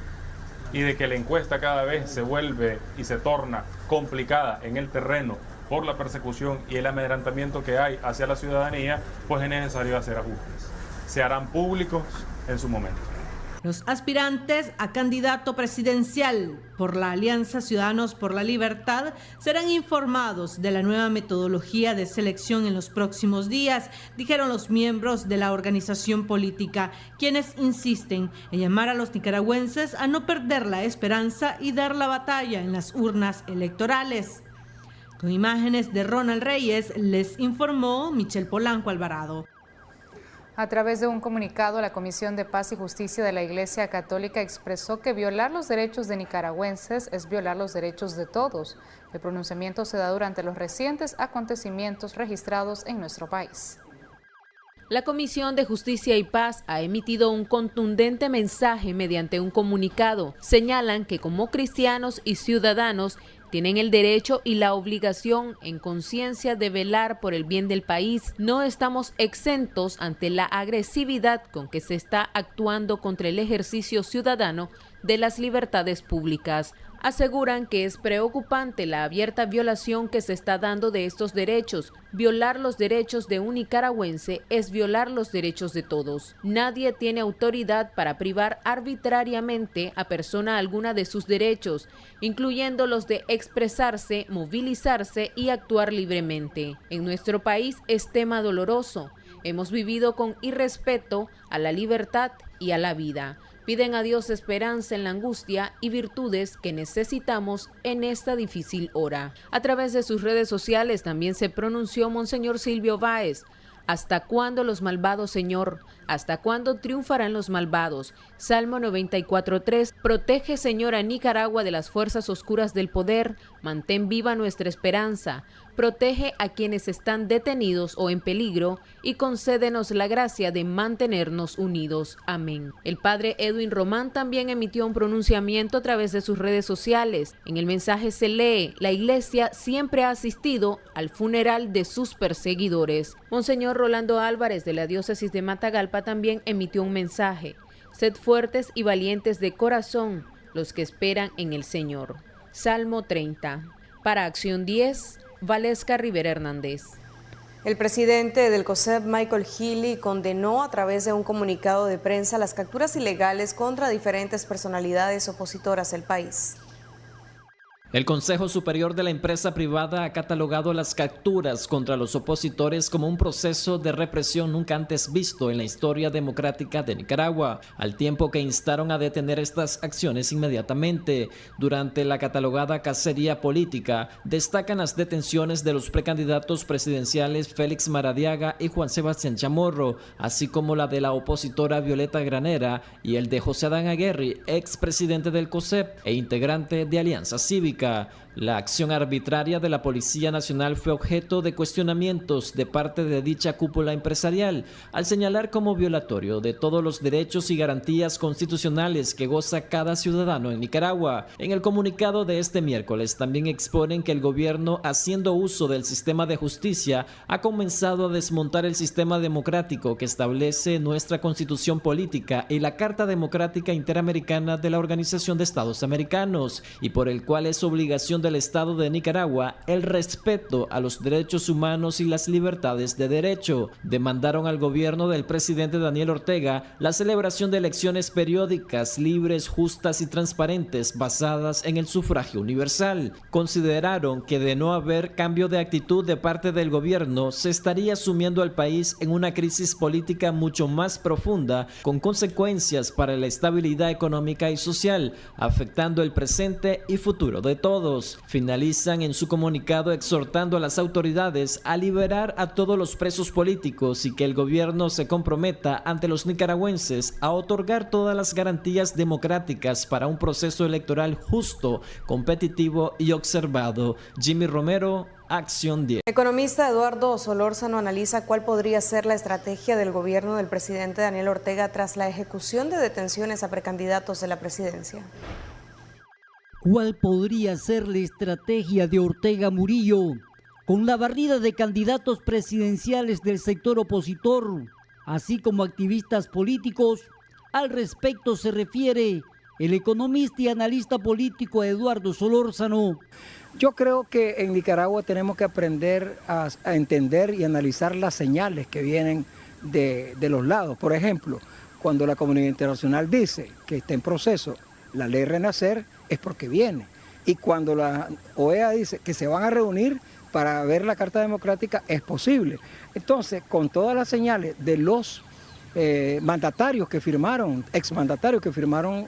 Speaker 20: y de que la encuesta cada vez se vuelve y se torna complicada en el terreno por la persecución y el amedrentamiento que hay hacia la ciudadanía, pues es necesario hacer ajustes. Se harán públicos en su momento.
Speaker 18: Los aspirantes a candidato presidencial por la Alianza Ciudadanos por la Libertad serán informados de la nueva metodología de selección en los próximos días, dijeron los miembros de la organización política, quienes insisten en llamar a los nicaragüenses a no perder la esperanza y dar la batalla en las urnas electorales. Con imágenes de Ronald Reyes, les informó Michelle Polanco Alvarado.
Speaker 2: A través de un comunicado, la Comisión de Paz y Justicia de la Iglesia Católica expresó que violar los derechos de nicaragüenses es violar los derechos de todos. El pronunciamiento se da durante los recientes acontecimientos registrados en nuestro país.
Speaker 10: La Comisión de Justicia y Paz ha emitido un contundente mensaje mediante un comunicado. Señalan que como cristianos y ciudadanos tienen el derecho y la obligación en conciencia de velar por el bien del país. No estamos exentos ante la agresividad con que se está actuando contra el ejercicio ciudadano de las libertades públicas. Aseguran que es preocupante la abierta violación que se está dando de estos derechos. Violar los derechos de un nicaragüense es violar los derechos de todos. Nadie tiene autoridad para privar arbitrariamente a persona alguna de sus derechos, incluyendo los de expresarse, movilizarse y actuar libremente. En nuestro país es tema doloroso. Hemos vivido con irrespeto a la libertad y a la vida. Piden a Dios esperanza en la angustia y virtudes que necesitamos en esta difícil hora. A través de sus redes sociales también se pronunció Monseñor Silvio Báez. ¿Hasta cuándo los malvados, Señor? ¿Hasta cuándo triunfarán los malvados? Salmo 94:3. Protege, Señor, a Nicaragua de las fuerzas oscuras del poder. Mantén viva nuestra esperanza. Protege a quienes están detenidos o en peligro y concédenos la gracia de mantenernos unidos. Amén. El padre Edwin Román también emitió un pronunciamiento a través de sus redes sociales. En el mensaje se lee: la Iglesia siempre ha asistido al funeral de sus perseguidores. Monseñor Rolando Álvarez de la diócesis de Matagalpa también emitió un mensaje: sed fuertes y valientes de corazón los que esperan en el Señor. Salmo 30. Para Acción 10, Valesca Rivera Hernández.
Speaker 3: El presidente del COSEP, Michael Healy, condenó a través de un comunicado de prensa las capturas ilegales contra diferentes personalidades opositoras del país.
Speaker 4: El Consejo Superior de la empresa privada ha catalogado las capturas contra los opositores como un proceso de represión nunca antes visto en la historia democrática de Nicaragua, al tiempo que instaron a detener estas acciones inmediatamente. Durante la catalogada cacería política, destacan las detenciones de los precandidatos presidenciales Félix Maradiaga y Juan Sebastián Chamorro, así como la de la opositora Violeta Granera y el de José Adán Aguirre, expresidente del COSEP e integrante de Alianza Cívica. La acción arbitraria de la Policía Nacional fue objeto de cuestionamientos de parte de dicha cúpula empresarial, al señalar como violatorio de todos los derechos y garantías constitucionales que goza cada ciudadano en Nicaragua. En el comunicado de este miércoles también exponen que el gobierno, haciendo uso del sistema de justicia, ha comenzado a desmontar el sistema democrático que establece nuestra Constitución Política y la Carta Democrática Interamericana de la Organización de Estados Americanos, y por el cual es obligación del Estado de Nicaragua el respeto a los derechos humanos y las libertades de derecho. Demandaron al gobierno del presidente Daniel Ortega la celebración de elecciones periódicas, libres, justas y transparentes basadas en el sufragio universal. Consideraron que de no haber cambio de actitud de parte del gobierno, se estaría sumiendo al país en una crisis política mucho más profunda, con consecuencias para la estabilidad económica y social, afectando el presente y futuro de todos. Finalizan en su comunicado exhortando a las autoridades a liberar a todos los presos políticos y que el gobierno se comprometa ante los nicaragüenses a otorgar todas las garantías democráticas para un proceso electoral justo, competitivo y observado. Jimmy Romero, Acción 10.
Speaker 3: Economista Eduardo Solórzano analiza cuál podría ser la estrategia del gobierno del presidente Daniel Ortega tras la ejecución de detenciones a precandidatos de la presidencia.
Speaker 12: ¿Cuál podría ser la estrategia de Ortega Murillo con la barrida de candidatos presidenciales del sector opositor, así como activistas políticos? Al respecto se refiere el economista y analista político Eduardo Solórzano.
Speaker 21: Yo creo que en Nicaragua tenemos que aprender a entender y analizar las señales que vienen de los lados. Por ejemplo, cuando la comunidad internacional dice que está en proceso la ley Renacer, es porque viene. Y cuando la OEA dice que se van a reunir para ver la Carta Democrática, es posible. Entonces, con todas las señales de los mandatarios que firmaron, exmandatarios que firmaron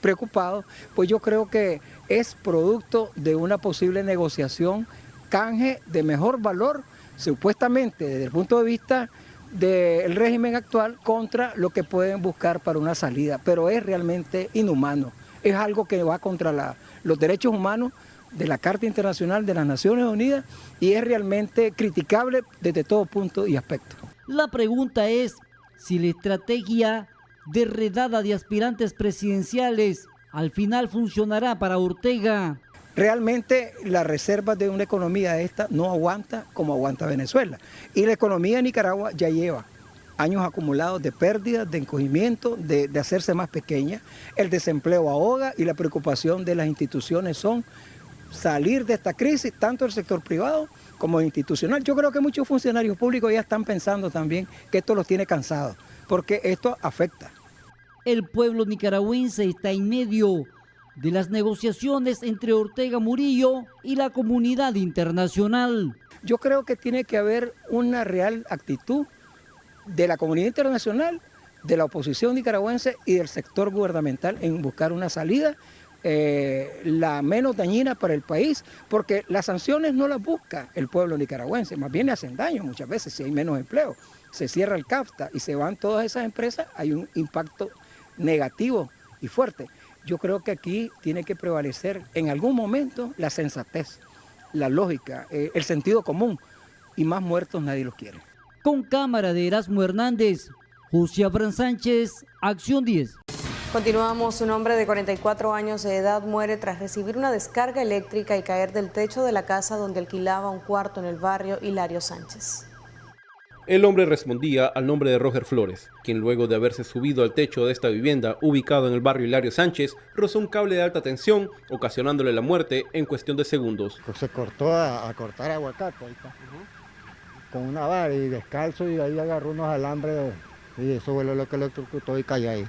Speaker 21: preocupados, pues yo creo que es producto de una posible negociación, canje de mejor valor, supuestamente desde el punto de vista del régimen actual, contra lo que pueden buscar para una salida. Pero es realmente inhumano. Es algo que va contra los derechos humanos de la Carta Internacional de las Naciones Unidas y es realmente criticable desde todo punto y aspecto.
Speaker 12: La pregunta es si la estrategia de redada de aspirantes presidenciales al final funcionará para Ortega.
Speaker 21: Realmente las reservas de una economía esta no aguanta como aguanta Venezuela. Y la economía de Nicaragua ya lleva años acumulados de pérdidas, de encogimiento, de hacerse más pequeña. El desempleo ahoga y la preocupación de las instituciones son salir de esta crisis, tanto el sector privado como el institucional. Yo creo que muchos funcionarios públicos ya están pensando también que esto los tiene cansados, porque esto afecta.
Speaker 12: El pueblo nicaragüense está en medio de las negociaciones entre Ortega Murillo y la comunidad internacional.
Speaker 21: Yo creo que tiene que haber una real actitud de la comunidad internacional, de la oposición nicaragüense y del sector gubernamental en buscar una salida la menos dañina para el país, porque las sanciones no las busca el pueblo nicaragüense, más bien le hacen daño muchas veces si hay menos empleo. Se cierra el CAFTA y se van todas esas empresas, hay un impacto negativo y fuerte. Yo creo que aquí tiene que prevalecer en algún momento la sensatez, la lógica, el sentido común, y más muertos nadie los quiere.
Speaker 12: Con cámara de Erasmo Hernández, José Abraham Sánchez, Acción 10.
Speaker 3: Continuamos. Un hombre de 44 años de edad muere tras recibir una descarga eléctrica y caer del techo de la casa donde alquilaba un cuarto en el barrio Hilario Sánchez.
Speaker 22: El hombre respondía al nombre de Roger Flores, quien luego de haberse subido al techo de esta vivienda, ubicado en el barrio Hilario Sánchez, rozó un cable de alta tensión, ocasionándole la muerte en cuestión de segundos.
Speaker 23: Pues se cortó a cortar aguacate, ahí está, con una vara y descalzo, y ahí agarró unos alambres y eso fue lo que lo electrocutó y cayó ahí.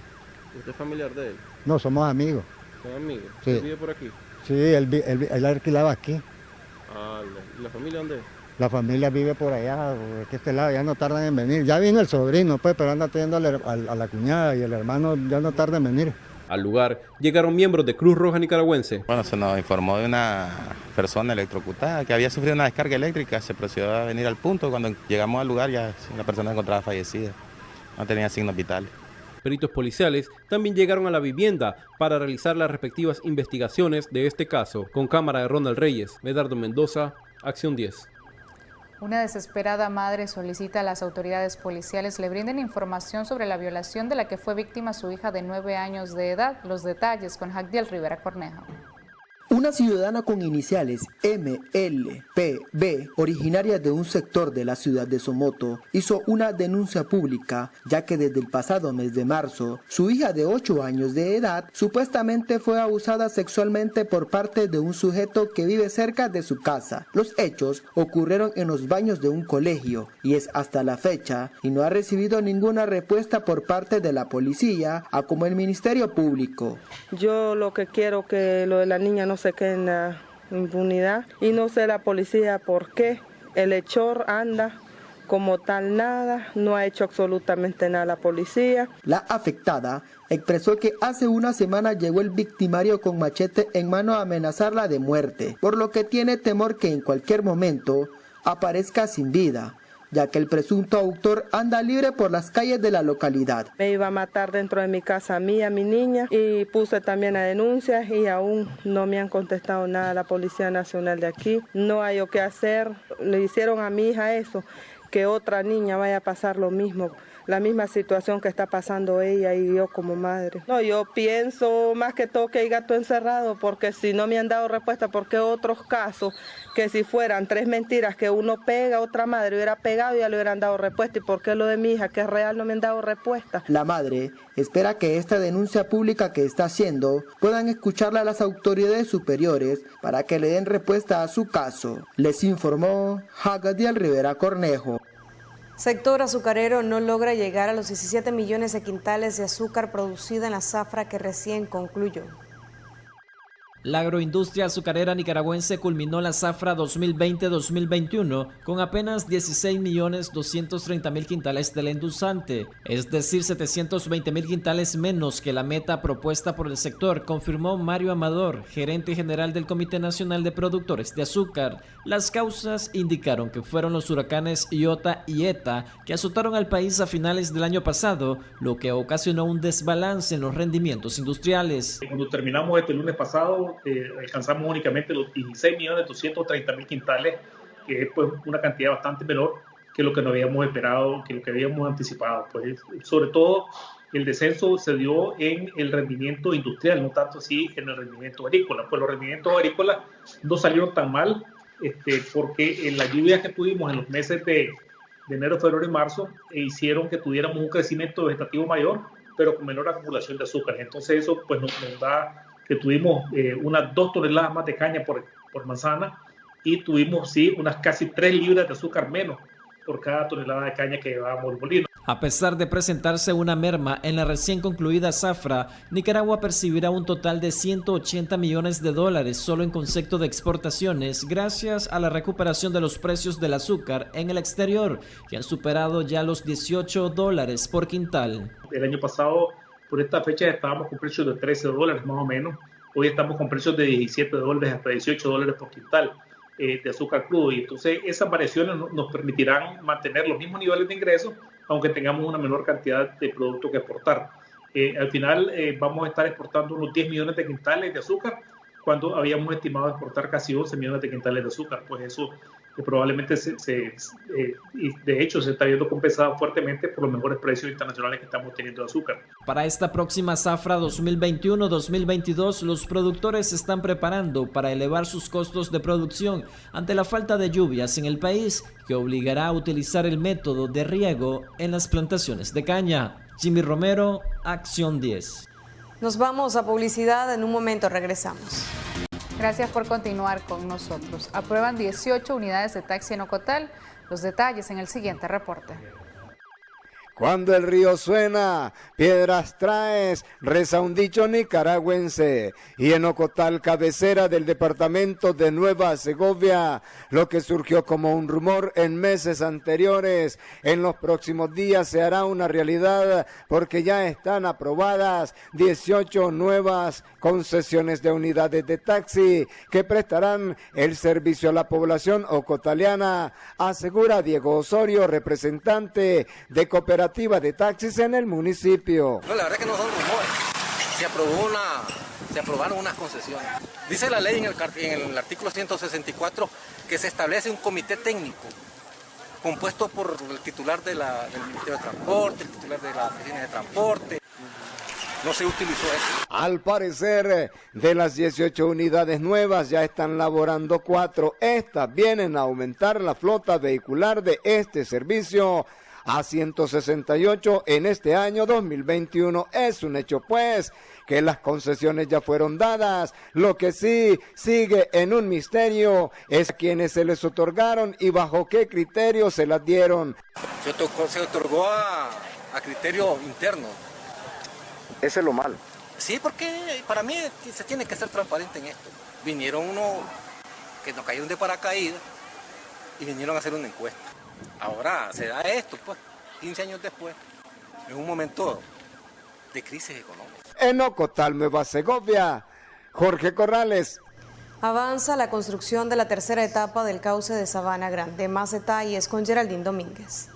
Speaker 22: ¿Usted es familiar de él?
Speaker 23: No, somos amigos.
Speaker 22: ¿Son amigos?
Speaker 23: Sí.
Speaker 22: ¿Vive por aquí?
Speaker 23: Sí, él alquilaba aquí.
Speaker 22: Ah, ¿y la familia dónde?
Speaker 23: La familia vive por allá, por este lado, ya no tardan en venir. Ya vino el sobrino, pues, pero anda teniendo a la cuñada y el hermano ya no tarda en venir.
Speaker 22: Al lugar llegaron miembros de Cruz Roja Nicaragüense.
Speaker 1: Bueno, se nos informó de una persona electrocutada que había sufrido una descarga eléctrica. Se procedió a venir al punto. Cuando llegamos al lugar ya la persona se encontraba fallecida. No tenía signos vitales.
Speaker 22: Peritos policiales también llegaron a la vivienda para realizar las respectivas investigaciones de este caso. Con cámara de Ronald Reyes, Medardo Mendoza, Acción 10.
Speaker 2: Una desesperada madre solicita a las autoridades policiales le brinden información sobre la violación de la que fue víctima su hija de 9 años de edad. Los detalles con Jacdiel Rivera Cornejo.
Speaker 6: Una ciudadana con iniciales MLPB, originaria de un sector de la ciudad de Somoto, hizo una denuncia pública, ya que desde el pasado mes de marzo, su hija de 8 años de edad supuestamente fue abusada sexualmente por parte de un sujeto que vive cerca de su casa. Los hechos ocurrieron en los baños de un colegio y es hasta la fecha y no ha recibido ninguna respuesta por parte de la policía, a como el Ministerio Público.
Speaker 8: Yo lo que quiero que lo de la niña no se quede en la impunidad y no sé la policía por qué el hechor anda como tal nada, no ha hecho absolutamente nada la policía.
Speaker 6: La afectada expresó que hace una semana llegó el victimario con machete en mano a amenazarla de muerte, por lo que tiene temor que en cualquier momento aparezca sin vida, ya que el presunto autor anda libre por las calles de la localidad.
Speaker 8: Me iba a matar dentro de mi casa a mí, a mi niña, y puse también la denuncia y aún no me han contestado nada la Policía Nacional de aquí. No hay o qué hacer, le hicieron a mi hija eso, que otra niña vaya a pasar lo mismo, la misma situación que está pasando ella y yo como madre. No, yo pienso más que todo que hay gato encerrado, porque si no me han dado respuesta, porque otros casos, que si fueran 3 mentiras que uno pega, otra madre hubiera pegado y ya le hubieran dado respuesta. ¿Y por qué lo de mi hija, que es real, no me han dado respuesta?
Speaker 6: La madre espera que esta denuncia pública que está haciendo puedan escucharla a las autoridades superiores para que le den respuesta a su caso. Les informó Jacdiel Rivera Cornejo.
Speaker 3: Sector azucarero no logra llegar a los 17 millones de quintales de azúcar producida en la zafra que recién concluyó.
Speaker 4: La agroindustria azucarera nicaragüense culminó la zafra 2020-2021 con apenas 16.230.000 quintales del endulzante, es decir, 720.000 quintales menos que la meta propuesta por el sector, confirmó Mario Amador, gerente general del Comité Nacional de Productores de Azúcar. Las causas indicaron que fueron los huracanes Iota y Eta que azotaron al país a finales del año pasado, lo que ocasionó un desbalance en los rendimientos industriales.
Speaker 24: Cuando terminamos este lunes pasado, alcanzamos únicamente los 16.230.000 quintales, que es pues una cantidad bastante menor que lo que nos habíamos esperado, que lo que habíamos anticipado. Pues, sobre todo, el descenso se dio en el rendimiento industrial, no tanto así en el rendimiento agrícola. Pues los rendimientos agrícolas no salieron tan mal, porque en las lluvias que tuvimos en los meses de enero, febrero y marzo hicieron que tuviéramos un crecimiento vegetativo mayor, pero con menor acumulación de azúcar. Entonces eso pues nos da que tuvimos unas 2 toneladas más de caña por manzana y tuvimos sí unas casi 3 libras de azúcar menos por cada tonelada de caña que llevábamos al molino.
Speaker 4: A pesar de presentarse una merma en la recién concluida zafra, Nicaragua percibirá un total de $180 millones solo en concepto de exportaciones, gracias a la recuperación de los precios del azúcar en el exterior, que han superado ya los $18 por quintal.
Speaker 24: El año pasado, por esta fecha, estábamos con precios de $13 más o menos. Hoy estamos con precios de $17 hasta $18 por quintal de azúcar crudo. Y entonces esas variaciones nos permitirán mantener los mismos niveles de ingresos, aunque tengamos una menor cantidad de producto que exportar. Al final vamos a estar exportando unos 10 millones de quintales de azúcar, cuando habíamos estimado exportar casi 11 millones de quintales de azúcar. Pues eso probablemente de hecho se está viendo compensado fuertemente por los mejores precios internacionales que estamos teniendo de azúcar.
Speaker 4: Para esta próxima zafra 2021-2022, los productores se están preparando para elevar sus costos de producción ante la falta de lluvias en el país, que obligará a utilizar el método de riego en las plantaciones de caña. Jimmy Romero, Acción 10.
Speaker 3: Nos vamos a publicidad, en un momento regresamos.
Speaker 2: Gracias por continuar con nosotros. Aprueban 18 unidades de taxi en Ocotal. Los detalles en el siguiente reporte.
Speaker 7: Cuando el río suena, piedras traes, reza un dicho nicaragüense. Y en Ocotal, cabecera del departamento de Nueva Segovia, lo que surgió como un rumor en meses anteriores, en los próximos días se hará una realidad porque ya están aprobadas 18 nuevas concesiones de unidades de taxi que prestarán el servicio a la población ocotaliana, asegura Diego Osorio, representante de Cooperativa de taxis en el municipio.
Speaker 9: No, la verdad que no son rumores. Se aprobaron unas concesiones. Dice la ley en el artículo 164 que se establece un comité técnico compuesto por el titular del Ministerio de Transporte, el titular de la Oficina de Transporte. No se utilizó eso.
Speaker 7: Al parecer, de las 18 unidades nuevas ya están laborando 4. Estas vienen a aumentar la flota vehicular de este servicio a 168 en este año 2021. Es un hecho, pues, que las concesiones ya fueron dadas. Lo que sí sigue en un misterio es a quienes se les otorgaron y bajo qué criterio se las dieron.
Speaker 9: Se otorgó a criterio interno.
Speaker 7: Eso es lo malo.
Speaker 9: Sí, porque para mí se tiene que ser transparente en esto. Vinieron unos que nos cayeron de paracaídas y vinieron a hacer una encuesta. Ahora se da esto, pues, 15 años después, en un momento de crisis económica.
Speaker 7: En Ocotal, Nueva Segovia, Jorge Corrales.
Speaker 3: Avanza la construcción de la tercera etapa del cauce de Sabana Grande. Más detalles con Geraldine Domínguez.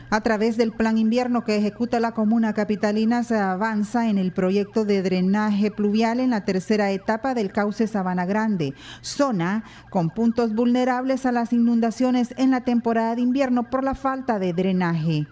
Speaker 16: A través del plan invierno que ejecuta la comuna capitalina se avanza en el proyecto de drenaje pluvial en la tercera etapa del cauce Sabana Grande, zona con puntos vulnerables a las inundaciones en la temporada de invierno por la falta de drenaje.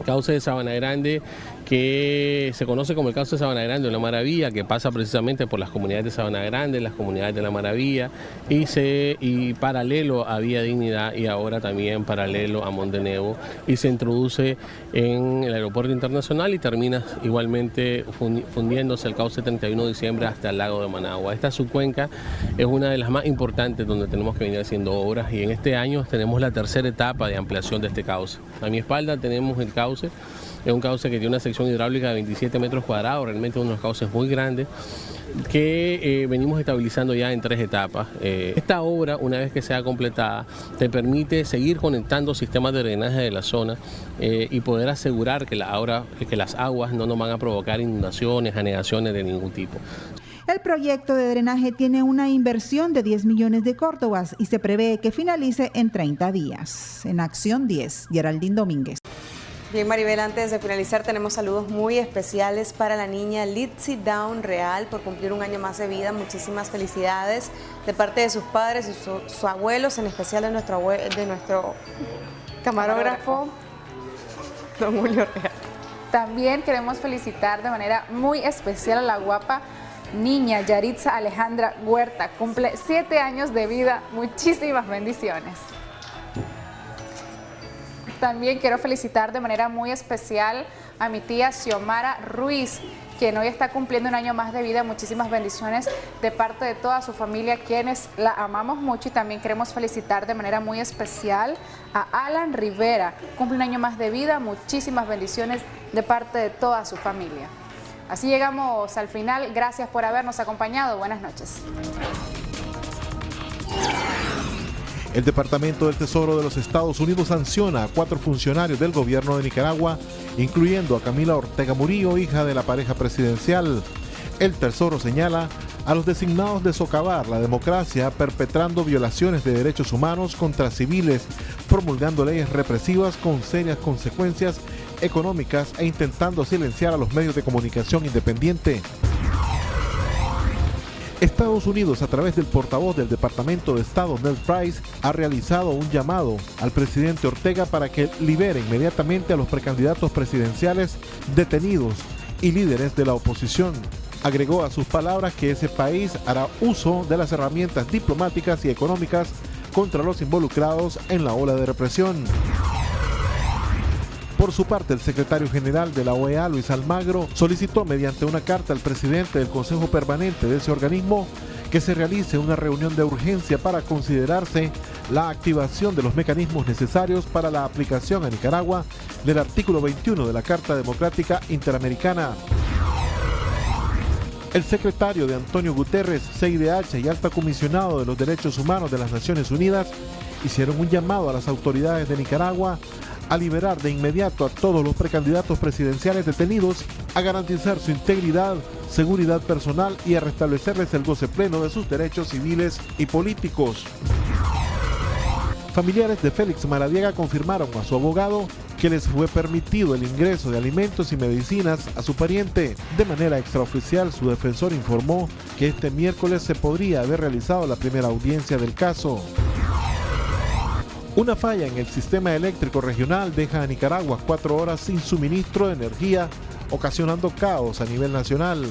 Speaker 11: Cauce de Sabana Grande, que se conoce como el cauce de Sabana Grande o La Maravilla, que pasa precisamente por las comunidades de Sabana Grande, las comunidades de La Maravilla, y paralelo a Vía Dignidad y ahora también paralelo a Montenevo, y se introduce en el aeropuerto internacional y termina igualmente fundiéndose el cauce 31 de diciembre hasta el lago de Managua. Esta subcuenca es una de las más importantes donde tenemos que venir haciendo obras, y en este año tenemos la tercera etapa de ampliación de este cauce. A mi espalda tenemos el cauce. Es un cauce que tiene una sección hidráulica de 27 metros cuadrados, realmente unos cauces muy grandes, que venimos estabilizando ya en 3 etapas. Esta obra, una vez que sea completada, te permite seguir conectando sistemas de drenaje de la zona y poder asegurar que las aguas no nos van a provocar inundaciones, anegaciones de ningún tipo.
Speaker 16: El proyecto de drenaje tiene una inversión de 10 millones de córdobas y se prevé que finalice en 30 días. En Acción 10, Geraldine Domínguez.
Speaker 3: Bien, Maribel, antes de finalizar tenemos saludos muy especiales para la niña Litzy Down Real por cumplir un año más de vida. Muchísimas felicidades de parte de sus padres y sus abuelos, en especial de nuestro camarógrafo, don Julio Real.
Speaker 2: También queremos felicitar de manera muy especial a la guapa niña Yaritza Alejandra Huerta. Cumple 7 años de vida. Muchísimas bendiciones. También quiero felicitar de manera muy especial a mi tía Xiomara Ruiz, quien hoy está cumpliendo un año más de vida. Muchísimas bendiciones de parte de toda su familia, quienes la amamos mucho, y también queremos felicitar de manera muy especial a Alan Rivera. Cumple un año más de vida. Muchísimas bendiciones de parte de toda su familia. Así llegamos al final. Gracias por habernos acompañado. Buenas noches.
Speaker 13: El Departamento del Tesoro de los Estados Unidos sanciona a 4 funcionarios del gobierno de Nicaragua, incluyendo a Camila Ortega Murillo, hija de la pareja presidencial. El Tesoro señala a los designados de socavar la democracia, perpetrando violaciones de derechos humanos contra civiles, promulgando leyes represivas con serias consecuencias económicas e intentando silenciar a los medios de comunicación independientes. Estados Unidos, a través del portavoz del Departamento de Estado, Ned Price, ha realizado un llamado al presidente Ortega para que libere inmediatamente a los precandidatos presidenciales detenidos y líderes de la oposición. Agregó a sus palabras que ese país hará uso de las herramientas diplomáticas y económicas contra los involucrados en la ola de represión. Por su parte, el secretario general de la OEA, Luis Almagro, solicitó mediante una carta al presidente del Consejo Permanente de ese organismo que se realice una reunión de urgencia para considerarse la activación de los mecanismos necesarios para la aplicación a Nicaragua del artículo 21 de la Carta Democrática Interamericana. El secretario de Antonio Guterres, CIDH y alto comisionado de los Derechos Humanos de las Naciones Unidas hicieron un llamado a las autoridades de Nicaragua a liberar de inmediato a todos los precandidatos presidenciales detenidos, a garantizar su integridad, seguridad personal y a restablecerles el goce pleno de sus derechos civiles y políticos. Familiares de Félix Maradiaga confirmaron a su abogado que les fue permitido el ingreso de alimentos y medicinas a su pariente. De manera extraoficial, su defensor informó que este miércoles se podría haber realizado la primera audiencia del caso. Una falla en el sistema eléctrico regional deja a Nicaragua 4 horas sin suministro de energía, ocasionando caos a nivel nacional.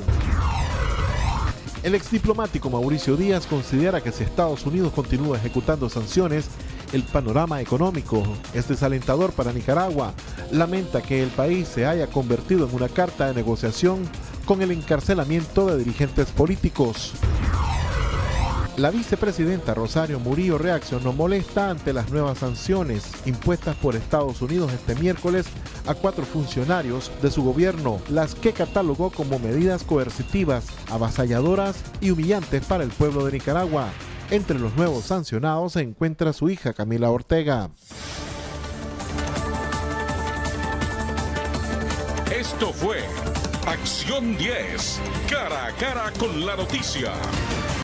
Speaker 13: El exdiplomático Mauricio Díaz considera que si Estados Unidos continúa ejecutando sanciones, el panorama económico es desalentador para Nicaragua. Lamenta que el país se haya convertido en una carta de negociación con el encarcelamiento de dirigentes políticos. La vicepresidenta Rosario Murillo reaccionó molesta ante las nuevas sanciones impuestas por Estados Unidos este miércoles a 4 funcionarios de su gobierno, las que catalogó como medidas coercitivas, avasalladoras y humillantes para el pueblo de Nicaragua. Entre los nuevos sancionados se encuentra su hija Camila Ortega.
Speaker 5: Esto fue Acción 10, cara a cara con la noticia.